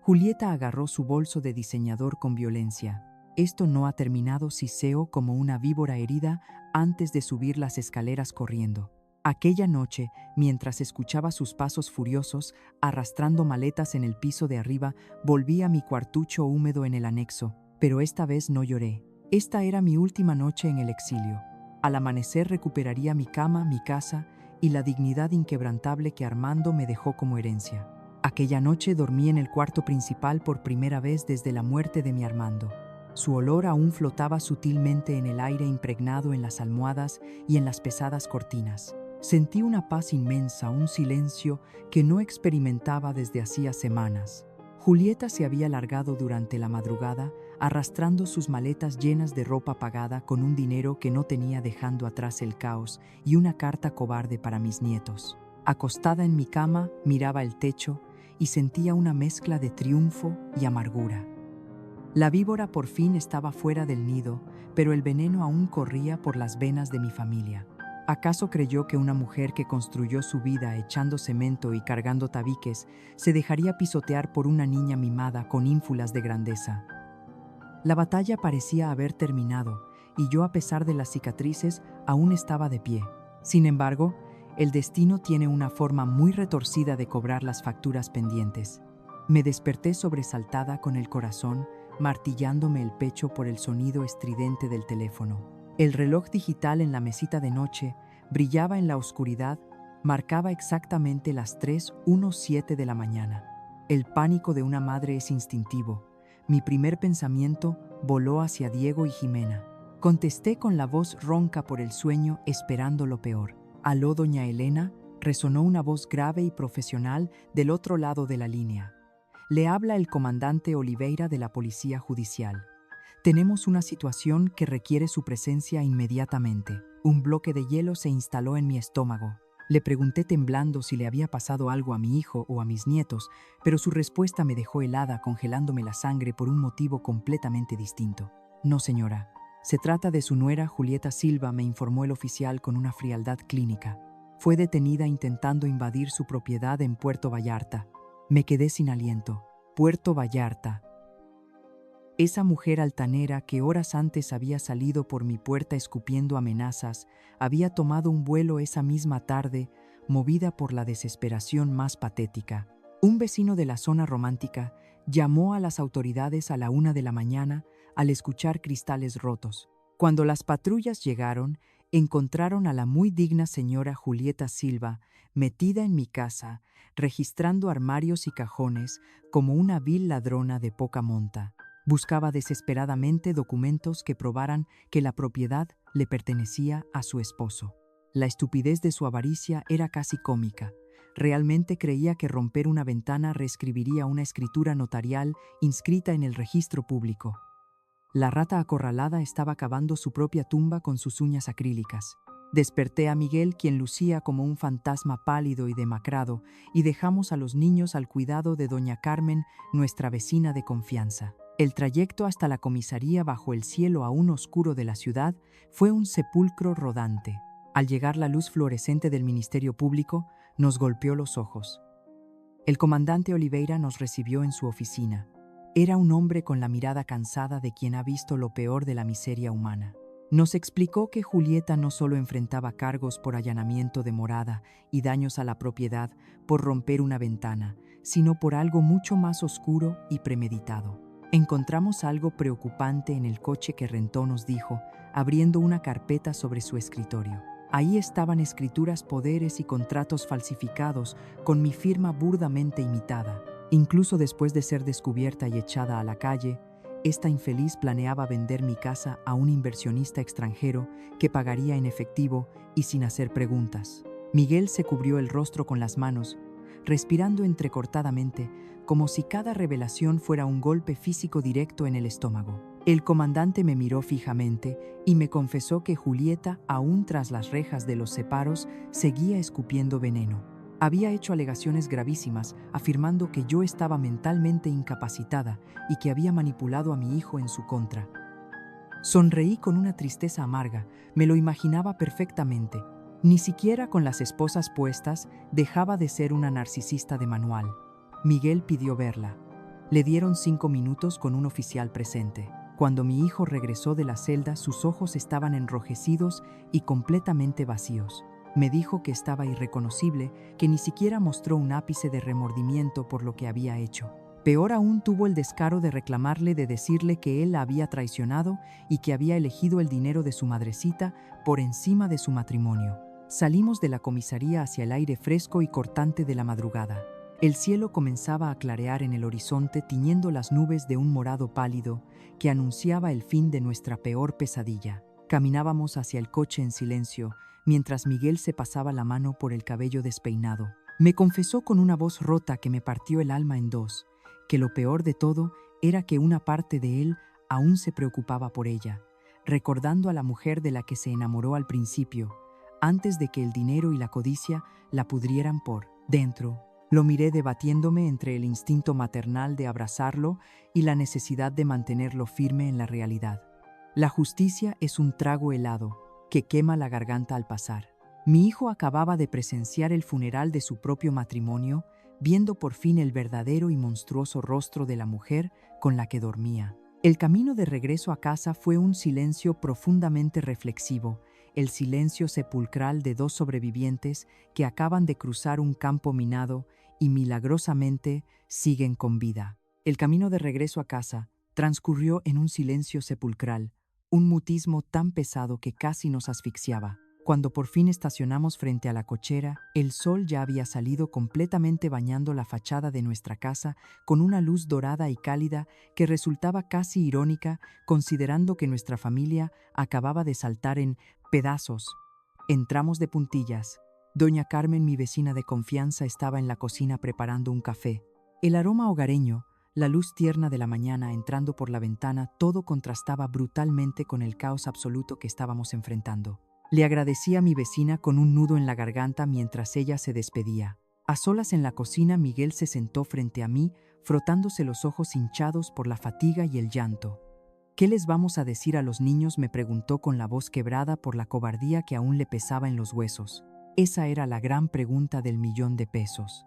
Julieta agarró su bolso de diseñador con violencia. «Esto no ha terminado», siseó como una víbora herida antes de subir las escaleras corriendo. Aquella noche, mientras escuchaba sus pasos furiosos, arrastrando maletas en el piso de arriba, volví a mi cuartucho húmedo en el anexo, pero esta vez no lloré. Esta era mi última noche en el exilio. Al amanecer recuperaría mi cama, mi casa y la dignidad inquebrantable que Armando me dejó como herencia. Aquella noche dormí en el cuarto principal por primera vez desde la muerte de mi Armando. Su olor aún flotaba sutilmente en el aire, impregnado en las almohadas y en las pesadas cortinas. Sentí una paz inmensa, un silencio que no experimentaba desde hacía semanas. Julieta se había largado durante la madrugada, arrastrando sus maletas llenas de ropa pagada con un dinero que no tenía, dejando atrás el caos y una carta cobarde para mis nietos. Acostada en mi cama, miraba el techo y sentía una mezcla de triunfo y amargura. La víbora por fin estaba fuera del nido, pero el veneno aún corría por las venas de mi familia. ¿Acaso creyó que una mujer que construyó su vida echando cemento y cargando tabiques se dejaría pisotear por una niña mimada con ínfulas de grandeza? La batalla parecía haber terminado, y yo, a pesar de las cicatrices, aún estaba de pie. Sin embargo, el destino tiene una forma muy retorcida de cobrar las facturas pendientes. Me desperté sobresaltada, con el corazón martillándome el pecho por el sonido estridente del teléfono. El reloj digital en la mesita de noche brillaba en la oscuridad, marcaba exactamente las 3:17 de la mañana. El pánico de una madre es instintivo. Mi primer pensamiento voló hacia Diego y Jimena. Contesté con la voz ronca por el sueño, esperando lo peor. «¿Aló, doña Elena?», resonó una voz grave y profesional del otro lado de la línea. «Le habla el comandante Oliveira de la Policía Judicial. Tenemos una situación que requiere su presencia inmediatamente». Un bloque de hielo se instaló en mi estómago. Le pregunté temblando si le había pasado algo a mi hijo o a mis nietos, pero su respuesta me dejó helada, congelándome la sangre por un motivo completamente distinto. «No, señora. Se trata de su nuera, Julieta Silva», me informó el oficial con una frialdad clínica. «Fue detenida intentando invadir su propiedad en Puerto Vallarta». Me quedé sin aliento. Puerto Vallarta. Esa mujer altanera que horas antes había salido por mi puerta escupiendo amenazas, había tomado un vuelo esa misma tarde, movida por la desesperación más patética. Un vecino de la zona romántica llamó a las autoridades a la 1 de la mañana al escuchar cristales rotos. Cuando las patrullas llegaron, encontraron a la muy digna señora Julieta Silva metida en mi casa, registrando armarios y cajones como una vil ladrona de poca monta. Buscaba desesperadamente documentos que probaran que la propiedad le pertenecía a su esposo. La estupidez de su avaricia era casi cómica. Realmente creía que romper una ventana reescribiría una escritura notarial inscrita en el registro público. La rata acorralada estaba cavando su propia tumba con sus uñas acrílicas. Desperté a Miguel, quien lucía como un fantasma pálido y demacrado, y dejamos a los niños al cuidado de doña Carmen, nuestra vecina de confianza. El trayecto hasta la comisaría bajo el cielo aún oscuro de la ciudad fue un sepulcro rodante. Al llegar la luz fluorescente del Ministerio Público, nos golpeó los ojos. El comandante Oliveira nos recibió en su oficina. Era un hombre con la mirada cansada de quien ha visto lo peor de la miseria humana. Nos explicó que Julieta no solo enfrentaba cargos por allanamiento de morada y daños a la propiedad por romper una ventana, sino por algo mucho más oscuro y premeditado. Encontramos algo preocupante en el coche que rentó, nos dijo, abriendo una carpeta sobre su escritorio. Ahí estaban escrituras, poderes y contratos falsificados con mi firma burdamente imitada. Incluso después de ser descubierta y echada a la calle, esta infeliz planeaba vender mi casa a un inversionista extranjero que pagaría en efectivo y sin hacer preguntas. Miguel se cubrió el rostro con las manos, respirando entrecortadamente, como si cada revelación fuera un golpe físico directo en el estómago. El comandante me miró fijamente y me confesó que Julieta, aún tras las rejas de los separos, seguía escupiendo veneno. Había hecho alegaciones gravísimas, afirmando que yo estaba mentalmente incapacitada y que había manipulado a mi hijo en su contra. Sonreí con una tristeza amarga, me lo imaginaba perfectamente. Ni siquiera con las esposas puestas dejaba de ser una narcisista de manual. Miguel pidió verla. Le dieron 5 minutos con un oficial presente. Cuando mi hijo regresó de la celda, sus ojos estaban enrojecidos y completamente vacíos. Me dijo que estaba irreconocible, que ni siquiera mostró un ápice de remordimiento por lo que había hecho. Peor aún, tuvo el descaro de reclamarle, de decirle que él la había traicionado y que había elegido el dinero de su madrecita por encima de su matrimonio. Salimos de la comisaría hacia el aire fresco y cortante de la madrugada. El cielo comenzaba a clarear en el horizonte, tiñendo las nubes de un morado pálido que anunciaba el fin de nuestra peor pesadilla. Caminábamos hacia el coche en silencio, mientras Miguel se pasaba la mano por el cabello despeinado. Me confesó con una voz rota que me partió el alma en dos, que lo peor de todo era que una parte de él aún se preocupaba por ella, recordando a la mujer de la que se enamoró al principio, antes de que el dinero y la codicia la pudrieran por dentro. Lo miré debatiéndome entre el instinto maternal de abrazarlo y la necesidad de mantenerlo firme en la realidad. La justicia es un trago helado que quema la garganta al pasar. Mi hijo acababa de presenciar el funeral de su propio matrimonio, viendo por fin el verdadero y monstruoso rostro de la mujer con la que dormía. El camino de regreso a casa fue un silencio profundamente reflexivo, el silencio sepulcral de 2 sobrevivientes que acaban de cruzar un campo minado y milagrosamente siguen con vida. El camino de regreso a casa transcurrió en un silencio sepulcral, un mutismo tan pesado que casi nos asfixiaba. Cuando por fin estacionamos frente a la cochera, el sol ya había salido, completamente bañando la fachada de nuestra casa con una luz dorada y cálida que resultaba casi irónica, considerando que nuestra familia acababa de saltar en pedazos. Entramos de puntillas. Doña Carmen, mi vecina de confianza, estaba en la cocina preparando un café. El aroma hogareño, la luz tierna de la mañana entrando por la ventana, todo contrastaba brutalmente con el caos absoluto que estábamos enfrentando. Le agradecí a mi vecina con un nudo en la garganta mientras ella se despedía. A solas en la cocina, Miguel se sentó frente a mí, frotándose los ojos hinchados por la fatiga y el llanto. ¿Qué les vamos a decir a los niños?, me preguntó con la voz quebrada por la cobardía que aún le pesaba en los huesos. Esa era la gran pregunta del $1.000.000.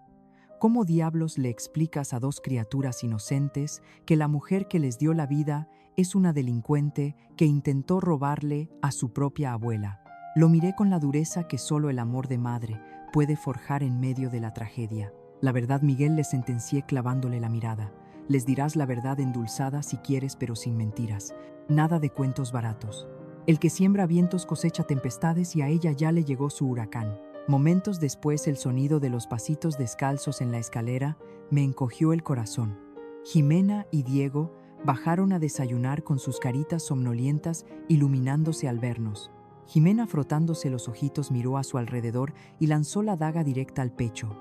¿Cómo diablos le explicas a 2 criaturas inocentes que la mujer que les dio la vida es una delincuente que intentó robarle a su propia abuela? Lo miré con la dureza que solo el amor de madre puede forjar en medio de la tragedia. La verdad, Miguel, le sentencié clavándole la mirada. Les dirás la verdad endulzada si quieres, pero sin mentiras. Nada de cuentos baratos. El que siembra vientos cosecha tempestades y a ella ya le llegó su huracán. Momentos después, el sonido de los pasitos descalzos en la escalera me encogió el corazón. Jimena y Diego bajaron a desayunar con sus caritas somnolientas iluminándose al vernos. Jimena, frotándose los ojitos, miró a su alrededor y lanzó la daga directa al pecho.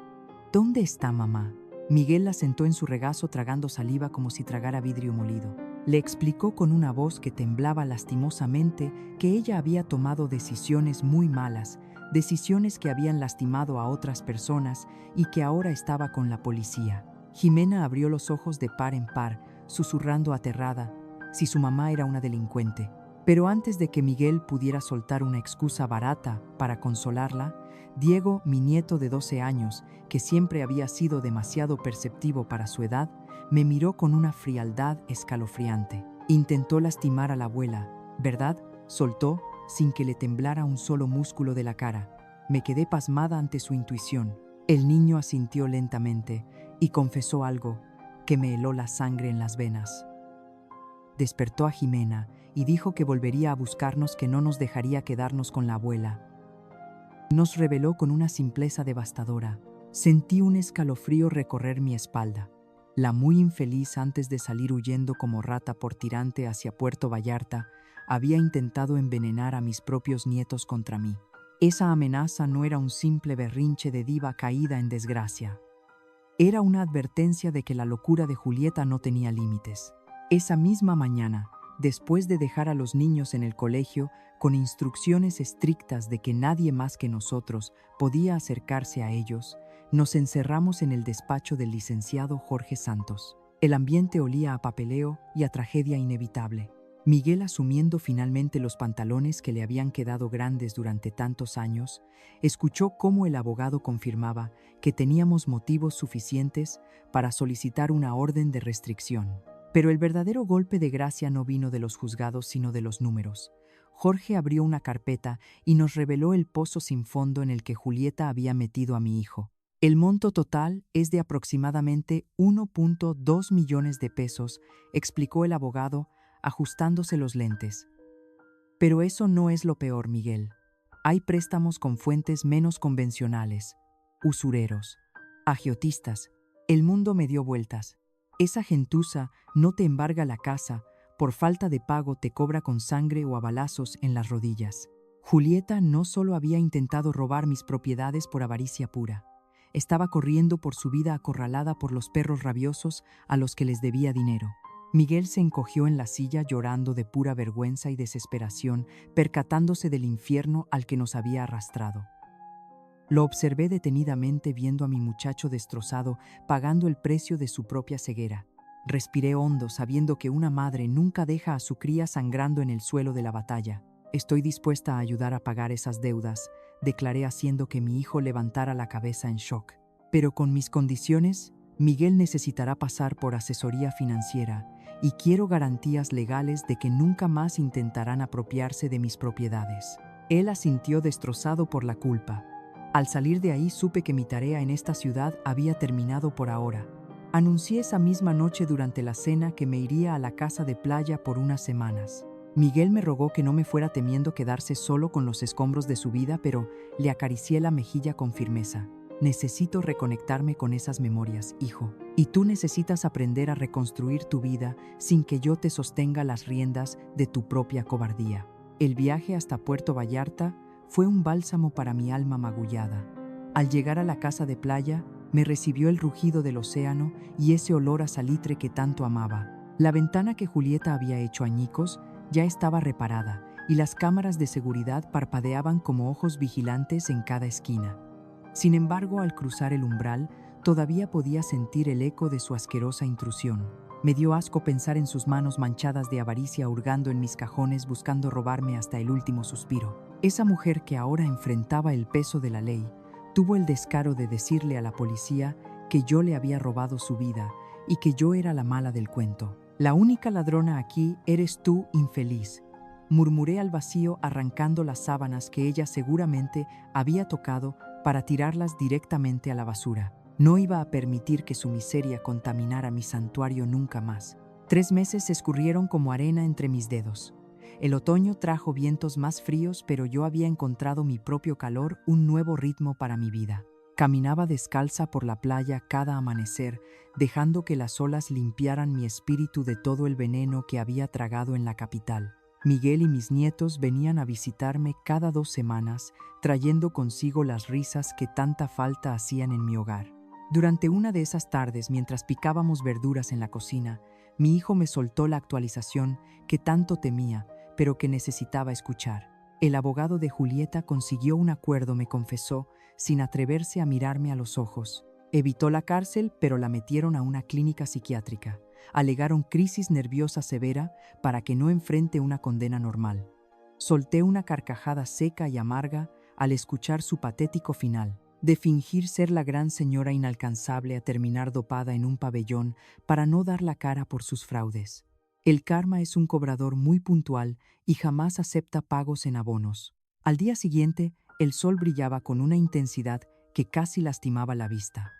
¿Dónde está mamá? Miguel la sentó en su regazo tragando saliva como si tragara vidrio molido. Le explicó con una voz que temblaba lastimosamente que ella había tomado decisiones muy malas, decisiones que habían lastimado a otras personas y que ahora estaba con la policía. Jimena abrió los ojos de par en par, susurrando aterrada, si su mamá era una delincuente. Pero antes de que Miguel pudiera soltar una excusa barata para consolarla, Diego, mi nieto de 12 años, que siempre había sido demasiado perceptivo para su edad, me miró con una frialdad escalofriante. Intentó lastimar a la abuela, ¿verdad? Soltó sin que le temblara un solo músculo de la cara. Me quedé pasmada ante su intuición. El niño asintió lentamente y confesó algo que me heló la sangre en las venas. Despertó a Jimena y dijo que volvería a buscarnos, que no nos dejaría quedarnos con la abuela. Nos reveló con una simpleza devastadora. Sentí un escalofrío recorrer mi espalda. La muy infeliz, antes de salir huyendo como rata por tirante hacia Puerto Vallarta, había intentado envenenar a mis propios nietos contra mí. Esa amenaza no era un simple berrinche de diva caída en desgracia. Era una advertencia de que la locura de Julieta no tenía límites. Esa misma mañana, después de dejar a los niños en el colegio, con instrucciones estrictas de que nadie más que nosotros podía acercarse a ellos, nos encerramos en el despacho del licenciado Jorge Santos. El ambiente olía a papeleo y a tragedia inevitable. Miguel, asumiendo finalmente los pantalones que le habían quedado grandes durante tantos años, escuchó cómo el abogado confirmaba que teníamos motivos suficientes para solicitar una orden de restricción. Pero el verdadero golpe de gracia no vino de los juzgados, sino de los números. Jorge abrió una carpeta y nos reveló el pozo sin fondo en el que Julieta había metido a mi hijo. El monto total es de aproximadamente 1.2 millones de pesos, explicó el abogado, ajustándose los lentes. Pero eso no es lo peor, Miguel. Hay préstamos con fuentes menos convencionales, usureros, agiotistas. El mundo me dio vueltas. Esa gentuza no te embarga la casa, por falta de pago te cobra con sangre o a balazos en las rodillas. Julieta no solo había intentado robar mis propiedades por avaricia pura, estaba corriendo por su vida acorralada por los perros rabiosos a los que les debía dinero. Miguel se encogió en la silla llorando de pura vergüenza y desesperación, percatándose del infierno al que nos había arrastrado. Lo observé detenidamente viendo a mi muchacho destrozado, pagando el precio de su propia ceguera. Respiré hondo, sabiendo que una madre nunca deja a su cría sangrando en el suelo de la batalla. Estoy dispuesta a ayudar a pagar esas deudas, declaré, haciendo que mi hijo levantara la cabeza en shock. Pero con mis condiciones, Miguel necesitará pasar por asesoría financiera y quiero garantías legales de que nunca más intentarán apropiarse de mis propiedades. Él asintió, destrozado por la culpa. Al salir de ahí supe que mi tarea en esta ciudad había terminado por ahora. Anuncié esa misma noche durante la cena que me iría a la casa de playa por unas semanas. Miguel me rogó que no me fuera, temiendo quedarse solo con los escombros de su vida, pero le acaricié la mejilla con firmeza. Necesito reconectarme con esas memorias, hijo. Y tú necesitas aprender a reconstruir tu vida sin que yo te sostenga las riendas de tu propia cobardía. El viaje hasta Puerto Vallarta fue un bálsamo para mi alma magullada. Al llegar a la casa de playa, me recibió el rugido del océano y ese olor a salitre que tanto amaba. La ventana que Julieta había hecho añicos ya estaba reparada y las cámaras de seguridad parpadeaban como ojos vigilantes en cada esquina. Sin embargo, al cruzar el umbral, todavía podía sentir el eco de su asquerosa intrusión. Me dio asco pensar en sus manos manchadas de avaricia hurgando en mis cajones, buscando robarme hasta el último suspiro. Esa mujer, que ahora enfrentaba el peso de la ley, tuvo el descaro de decirle a la policía que yo le había robado su vida y que yo era la mala del cuento. La única ladrona aquí eres tú, infeliz, murmuré al vacío, arrancando las sábanas que ella seguramente había tocado para tirarlas directamente a la basura. No iba a permitir que su miseria contaminara mi santuario nunca más. 3 meses escurrieron como arena entre mis dedos. El otoño trajo vientos más fríos, pero yo había encontrado mi propio calor, un nuevo ritmo para mi vida. Caminaba descalza por la playa cada amanecer, dejando que las olas limpiaran mi espíritu de todo el veneno que había tragado en la capital. Miguel y mis nietos venían a visitarme cada 2 semanas, trayendo consigo las risas que tanta falta hacían en mi hogar. Durante una de esas tardes, mientras picábamos verduras en la cocina, mi hijo me soltó la actualización que tanto temía, pero que necesitaba escuchar. El abogado de Julieta consiguió un acuerdo, me confesó, sin atreverse a mirarme a los ojos. Evitó la cárcel, pero la metieron a una clínica psiquiátrica. Alegaron crisis nerviosa severa para que no enfrente una condena normal. Solté una carcajada seca y amarga al escuchar su patético final, de fingir ser la gran señora inalcanzable a terminar dopada en un pabellón para no dar la cara por sus fraudes. El karma es un cobrador muy puntual y jamás acepta pagos en abonos. Al día siguiente, el sol brillaba con una intensidad que casi lastimaba la vista.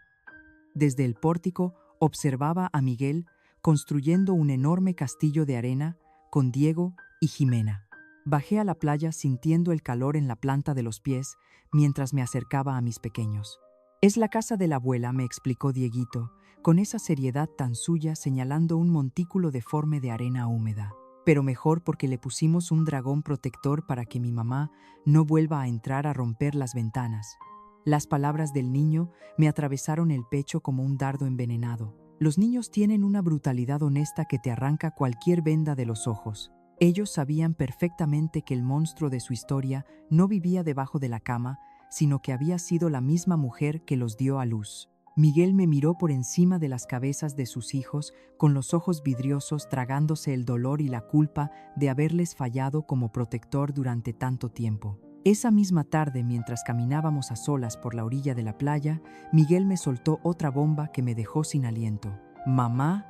Desde el pórtico observaba a Miguel construyendo un enorme castillo de arena con Diego y Jimena. Bajé a la playa sintiendo el calor en la planta de los pies mientras me acercaba a mis pequeños. Es la casa de la abuela, me explicó Dieguito, con esa seriedad tan suya señalando un montículo deforme de arena húmeda. Pero mejor porque le pusimos un dragón protector para que mi mamá no vuelva a entrar a romper las ventanas. Las palabras del niño me atravesaron el pecho como un dardo envenenado. Los niños tienen una brutalidad honesta que te arranca cualquier venda de los ojos. Ellos sabían perfectamente que el monstruo de su historia no vivía debajo de la cama, sino que había sido la misma mujer que los dio a luz. Miguel me miró por encima de las cabezas de sus hijos, con los ojos vidriosos tragándose el dolor y la culpa de haberles fallado como protector durante tanto tiempo. Esa misma tarde, mientras caminábamos a solas por la orilla de la playa, Miguel me soltó otra bomba que me dejó sin aliento. «Mamá,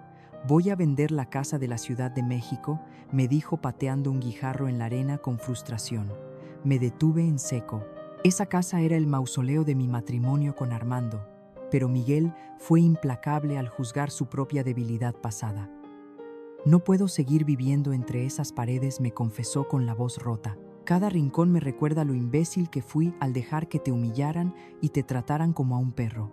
voy a vender la casa de la Ciudad de México», me dijo pateando un guijarro en la arena con frustración. Me detuve en seco. Esa casa era el mausoleo de mi matrimonio con Armando, pero Miguel fue implacable al juzgar su propia debilidad pasada. «No puedo seguir viviendo entre esas paredes», me confesó con la voz rota. «Cada rincón me recuerda lo imbécil que fui al dejar que te humillaran y te trataran como a un perro.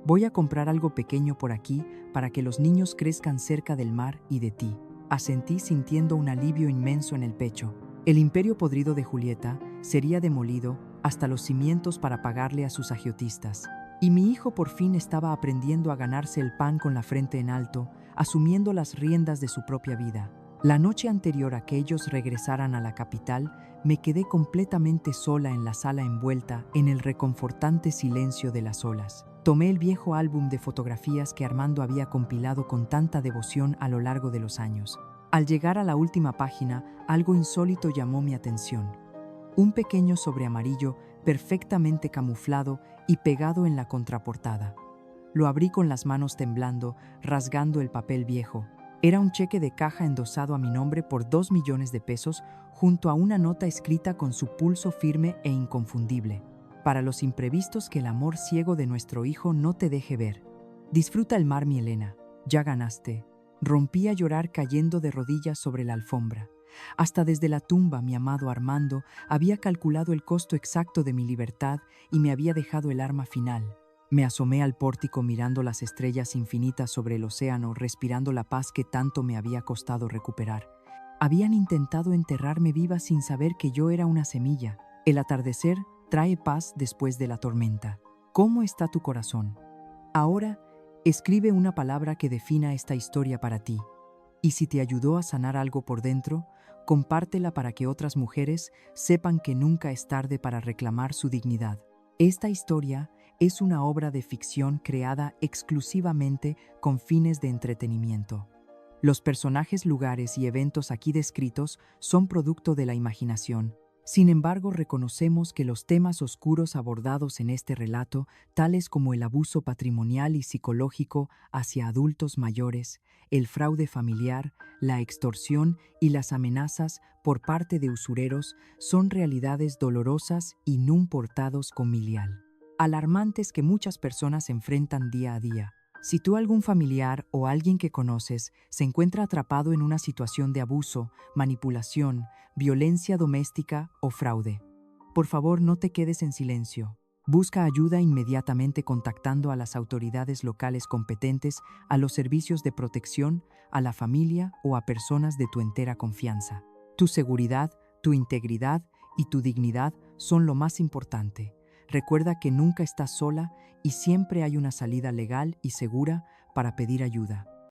Voy a comprar algo pequeño por aquí para que los niños crezcan cerca del mar y de ti». Asentí sintiendo un alivio inmenso en el pecho. El imperio podrido de Julieta sería demolido hasta los cimientos para pagarle a sus agiotistas. Y mi hijo por fin estaba aprendiendo a ganarse el pan con la frente en alto, asumiendo las riendas de su propia vida. La noche anterior a que ellos regresaran a la capital, me quedé completamente sola en la sala envuelta en el reconfortante silencio de las olas. Tomé el viejo álbum de fotografías que Armando había compilado con tanta devoción a lo largo de los años. Al llegar a la última página, algo insólito llamó mi atención. Un pequeño sobre amarillo perfectamente camuflado y pegado en la contraportada. Lo abrí con las manos temblando, rasgando el papel viejo. Era un cheque de caja endosado a mi nombre por 2 millones de pesos, junto a una nota escrita con su pulso firme e inconfundible. «Para los imprevistos que el amor ciego de nuestro hijo no te deje ver. Disfruta el mar, mi Elena. Ya ganaste». Rompí a llorar cayendo de rodillas sobre la alfombra. Hasta desde la tumba, mi amado Armando había calculado el costo exacto de mi libertad y me había dejado el arma final. Me asomé al pórtico mirando las estrellas infinitas sobre el océano, respirando la paz que tanto me había costado recuperar. Habían intentado enterrarme viva sin saber que yo era una semilla. El atardecer trae paz después de la tormenta. ¿Cómo está tu corazón? Ahora, escribe una palabra que defina esta historia para ti. Y si te ayudó a sanar algo por dentro, compártela para que otras mujeres sepan que nunca es tarde para reclamar su dignidad. Esta historia es una obra de ficción creada exclusivamente con fines de entretenimiento. Los personajes, lugares y eventos aquí descritos son producto de la imaginación. Sin embargo, reconocemos que los temas oscuros abordados en este relato, tales como el abuso patrimonial y psicológico hacia adultos mayores, el fraude familiar, la extorsión y las amenazas por parte de usureros, son realidades dolorosas y no portados con milial, alarmantes que muchas personas enfrentan día a día. Si tú, algún familiar o alguien que conoces se encuentra atrapado en una situación de abuso, manipulación, violencia doméstica o fraude, por favor no te quedes en silencio. Busca ayuda inmediatamente contactando a las autoridades locales competentes, a los servicios de protección, a la familia o a personas de tu entera confianza. Tu seguridad, tu integridad y tu dignidad son lo más importante. Recuerda que nunca estás sola y siempre hay una salida legal y segura para pedir ayuda.